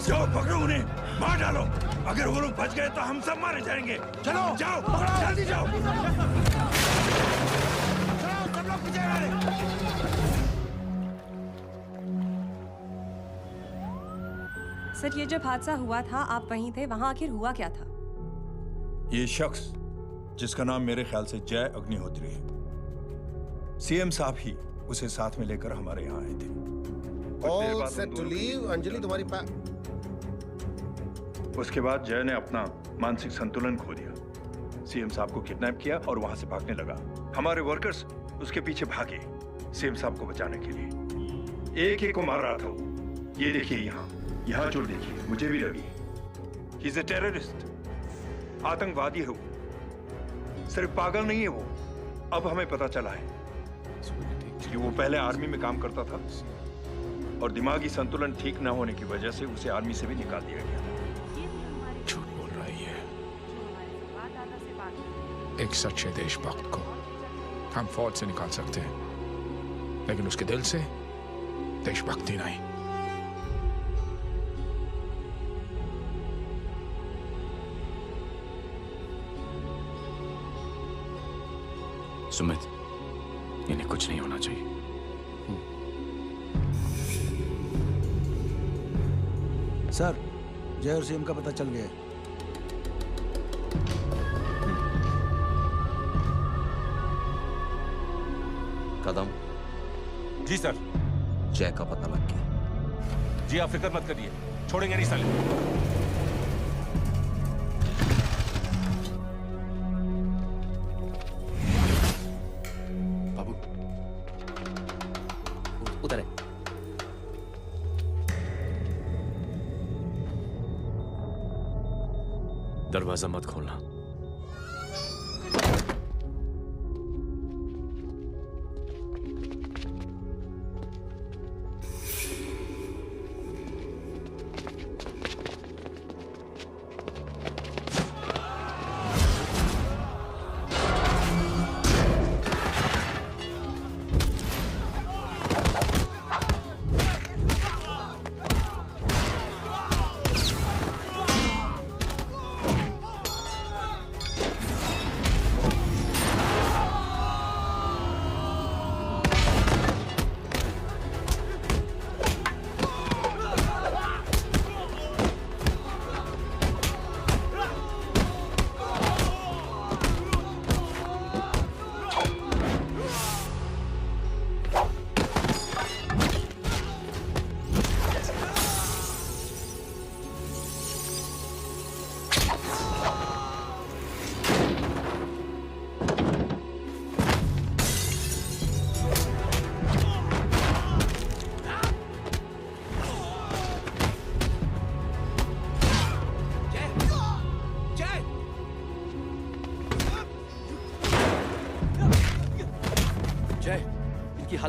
जाओ पकड़ो उन्हें, मार डालो। अगर वो लोग बच गए तो हम सब मारे जाएंगे। चलो जाओ, जल्दी जाओ। सब लोग पीछे आ रहे। सर, ये जब हादसा हुआ था आप वहीं थे, वहां आखिर हुआ क्या था? ये शख्स जिसका नाम मेरे ख्याल से जय अग्निहोत्री है, सीएम साहब ही उसे साथ में लेकर हमारे यहाँ आए थे। All set to leave, Anjali तुम्हारी उसके बाद जय ने अपना मानसिक संतुलन खो दिया। सीएम साहब को किडनैप किया और वहां से भागने लगा। हमारे वर्कर्स उसके पीछे भागे सीएम साहब को बचाने के लिए। एक एक को मार रहा था वो। ये देखिए यहाँ चोट देखिए, मुझे भी लगी। ही इज अ टेररिस्ट, आतंकवादी है वो। सिर्फ पागल नहीं है वो, अब हमें पता चला है कि वो पहले आर्मी में काम करता था और दिमागी संतुलन ठीक न होने की वजह से उसे आर्मी से भी निकाल दिया गया। झूठ बोल रही है। एक सच्चे देशभक्त को हम फौज से निकाल सकते हैं, लेकिन उसके दिल से देशभक्ति नहीं। सुमित, इन्हें कुछ नहीं होना चाहिए। सर, जय और सीएम का पता चल गया। कदम। जी सर। जय का पता लग गया। जी आप फिक्र मत करिए, छोड़ेंगे नहीं साले। उधर है। दरवाजा मत खोलना।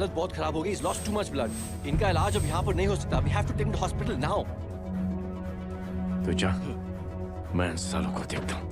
हालत बहुत खराब हो गई। He's lost too much blood. इनका इलाज अब यहाँ पर नहीं हो सकता। We have to take him to hospital now. तो जा, मैं इन सालों को देखता हूँ।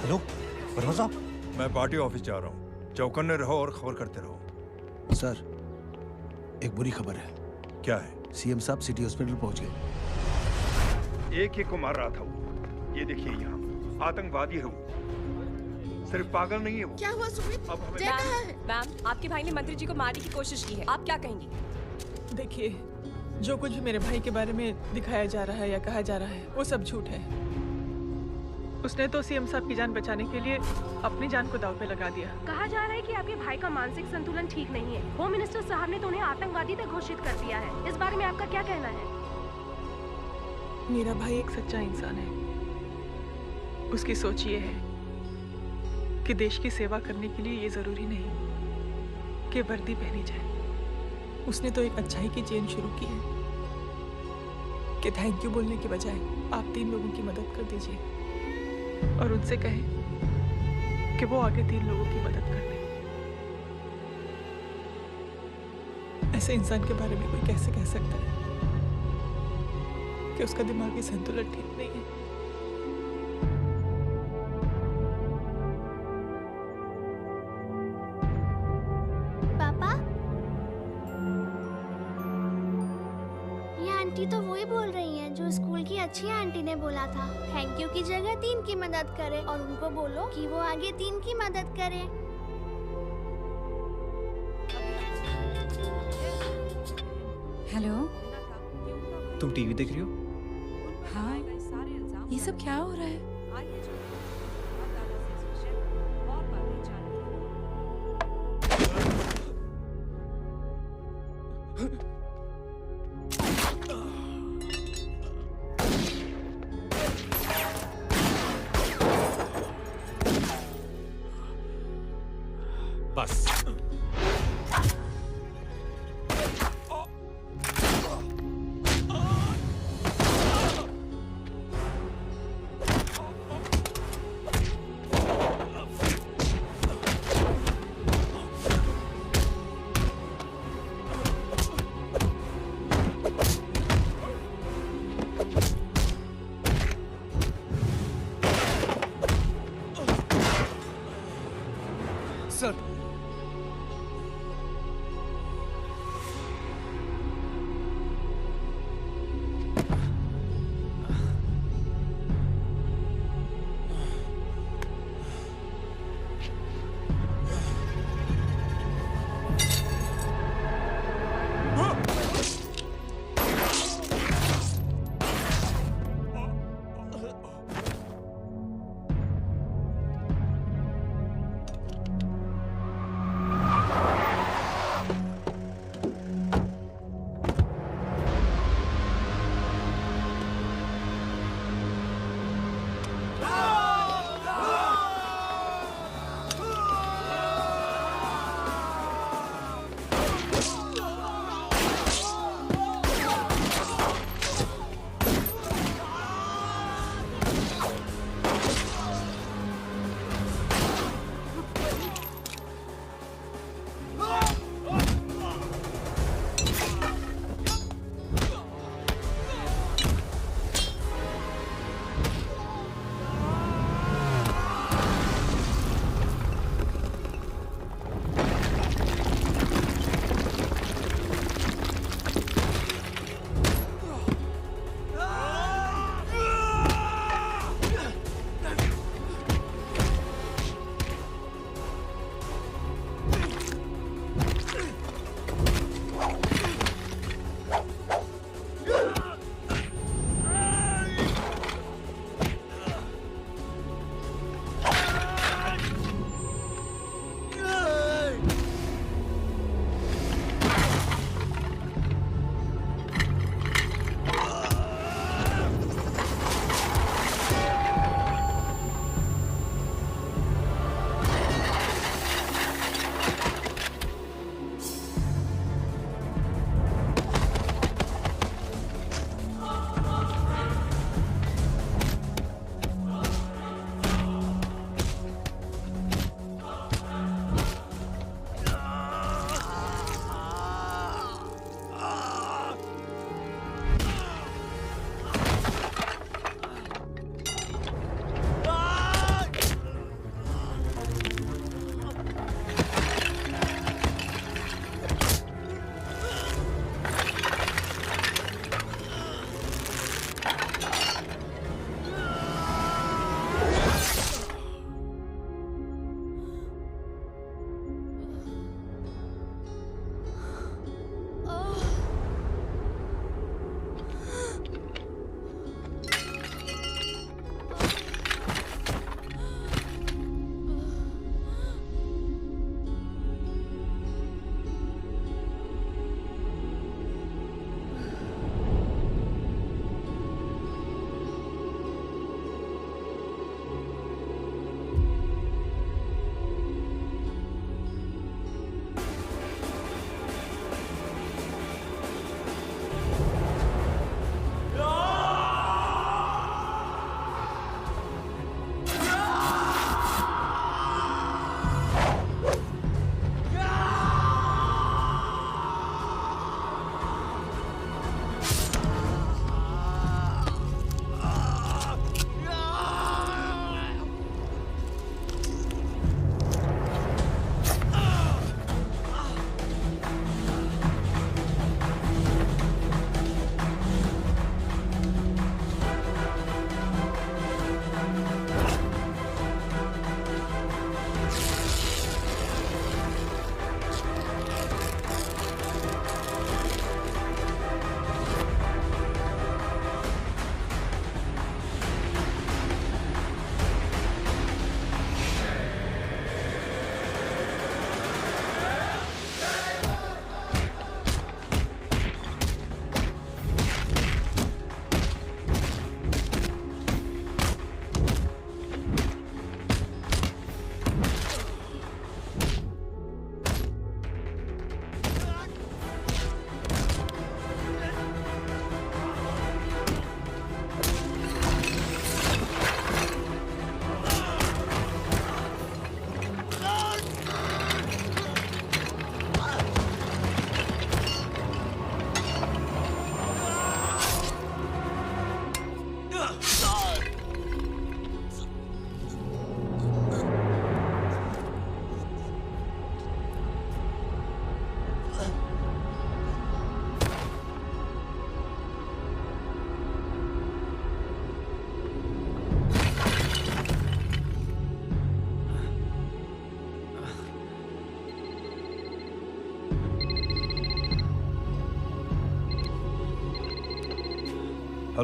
हेलो वर्मा साहब, मैं पार्टी ऑफिस जा रहा हूँ। चौकन्ने रहो और खबर करते रहो। सर, एक बुरी खबर है। क्या है? सीएम साहब सिटी हॉस्पिटल पहुंच गए। एक को मार रहा था वो। ये देखिए यहाँ आतंकवादी है वो। सिर्फ पागल नहीं है वो। क्या हुआ सुमित? अब हमें जय कहाँ है? मैम, आपके भाई ने मंत्री जी को मारने की कोशिश की है। आप क्या कहेंगी? देखिए, जो कुछ भी मेरे भाई के बारे में दिखाया जा रहा है या कहा जा रहा है वो सब झूठ है। उसने तो सीएम साहब की जान बचाने के लिए अपनी जान को दांव पे लगा दिया। कहा जा रहा है कि आपके भाई का मानसिक संतुलन ठीक नहीं है। होम मिनिस्टर साहब ने तो उन्हें आतंकवादी तक घोषित कर दिया है। इस बारे में आपका क्या कहना है? मेरा भाई एक सच्चा इंसान है। उसकी सोच ये है कि देश की सेवा करने के लिए ये जरूरी नहीं कि वर्दी पहनी जाए। उसने तो एक अच्छाई की चेन शुरू की है कि थैंक यू बोलने के बजाय आप 3 लोगों की मदद कर दीजिए और उनसे कहें कि वो आगे 3 लोगों की मदद कर दे। ऐसे इंसान के बारे में कोई कैसे कह सकता है कि उसका दिमागी संतुलन ठीक नहीं है? पापा, ये आंटी तो वही बोल रही हैं जो स्कूल की अच्छी आंटी ने बोला था, थैंक यू की जगह 3 की मदद करे और उनको बोलो कि वो आगे 3 की मदद करे। हेलो, तुम टीवी देख रही हो? हाँ, ये सब क्या हो रहा है? बस सर,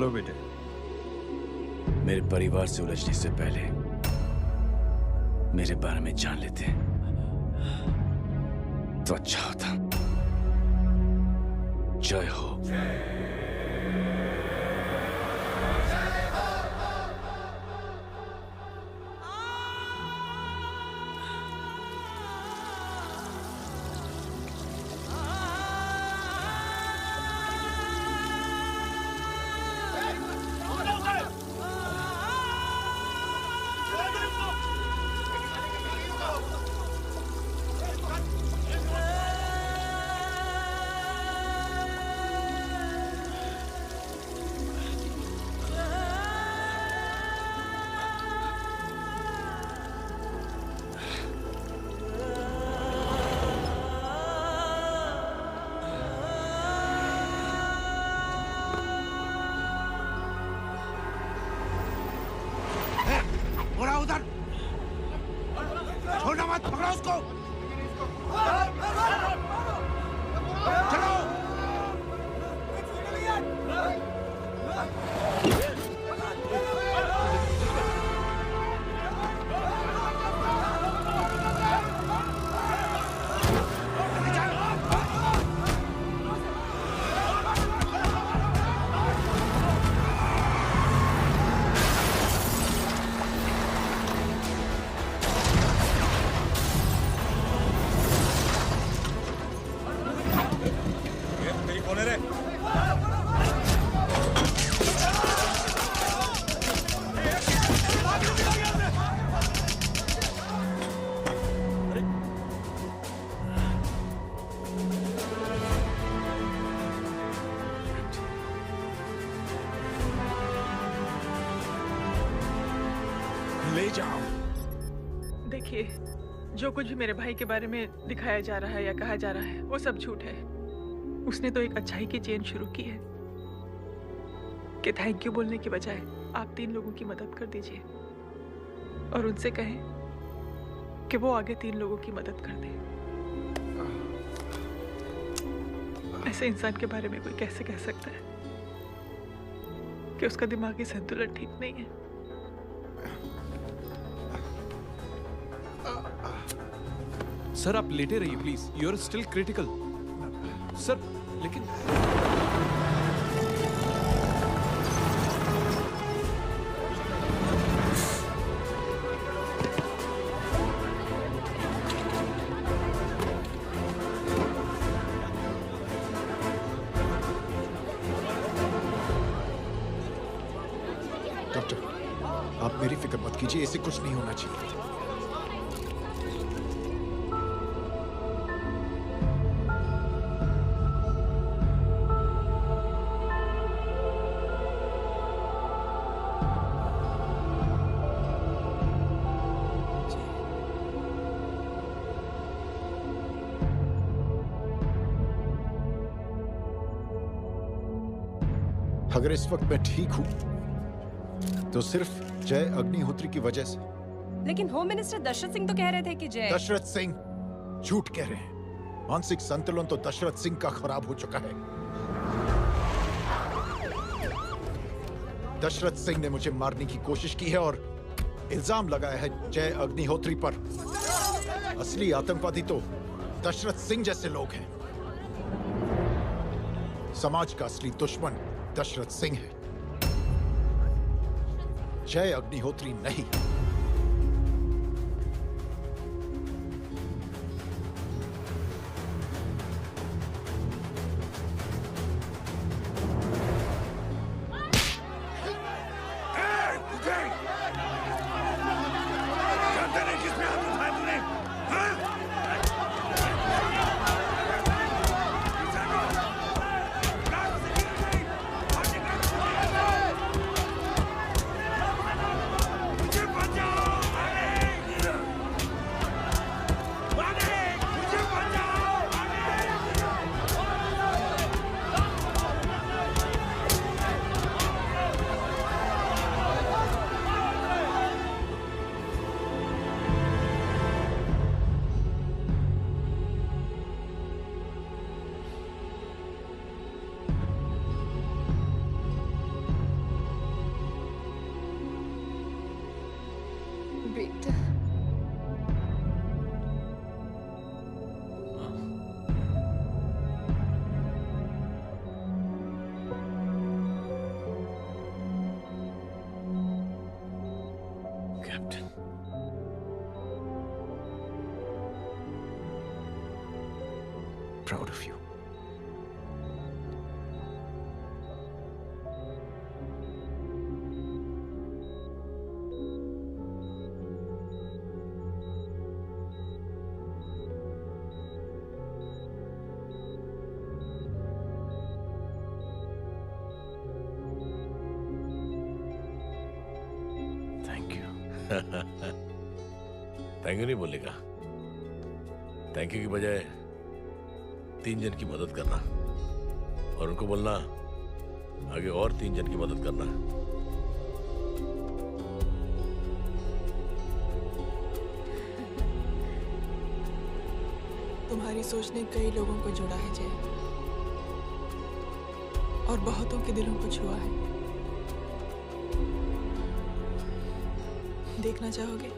हेलो बेटे। मेरे परिवार से उलझने से पहले मेरे बारे में जान लेते तो अच्छा होता। जय हो। बोला उधर, छोड़ना मत, पकड़ो उसको। चलो। ले जाओ। देखिए, जो कुछ भी मेरे भाई के बारे में दिखाया जा रहा है या कहा जा रहा है वो सब झूठ है। उसने तो एक अच्छाई की चेन शुरू की है कि थैंक यू बोलने के बजाय आप 3 लोगों की मदद कर दीजिए और उनसे कहें कि वो आगे 3 लोगों की मदद कर दे। ऐसे इंसान के बारे में कोई कैसे कह सकता है कि उसका दिमागी संतुलन ठीक नहीं है? सर आप लेटे रहिए please, you are still critical. Sir लेकिन डॉक्टर, आप मेरी फिक्र मत कीजिए, ऐसे कुछ नहीं होना चाहिए। अगर इस वक्त मैं ठीक हूं तो सिर्फ जय अग्निहोत्री की वजह से। लेकिन होम मिनिस्टर दशरथ सिंह तो कह रहे थे कि जय। दशरथ सिंह झूठ कह रहे हैं। मानसिक संतुलन तो दशरथ सिंह का खराब हो चुका है। दशरथ सिंह ने मुझे मारने की कोशिश की है और इल्जाम लगाया है जय अग्निहोत्री पर। असली आतंकवादी तो दशरथ सिंह जैसे लोग हैं। समाज का असली दुश्मन दशरथ सिंह है, जय अग्निहोत्री नहीं। मुझे sweet. Captain, proud of you. Thank you नहीं बोलेगा। थैंक यू की बजाय 3 जन की मदद करना और उनको बोलना आगे और 3 जन की मदद करना। तुम्हारी सोच ने कई लोगों को जोड़ा है जय, और बहुतों के दिलों को छुआ है। देखना चाहोगे?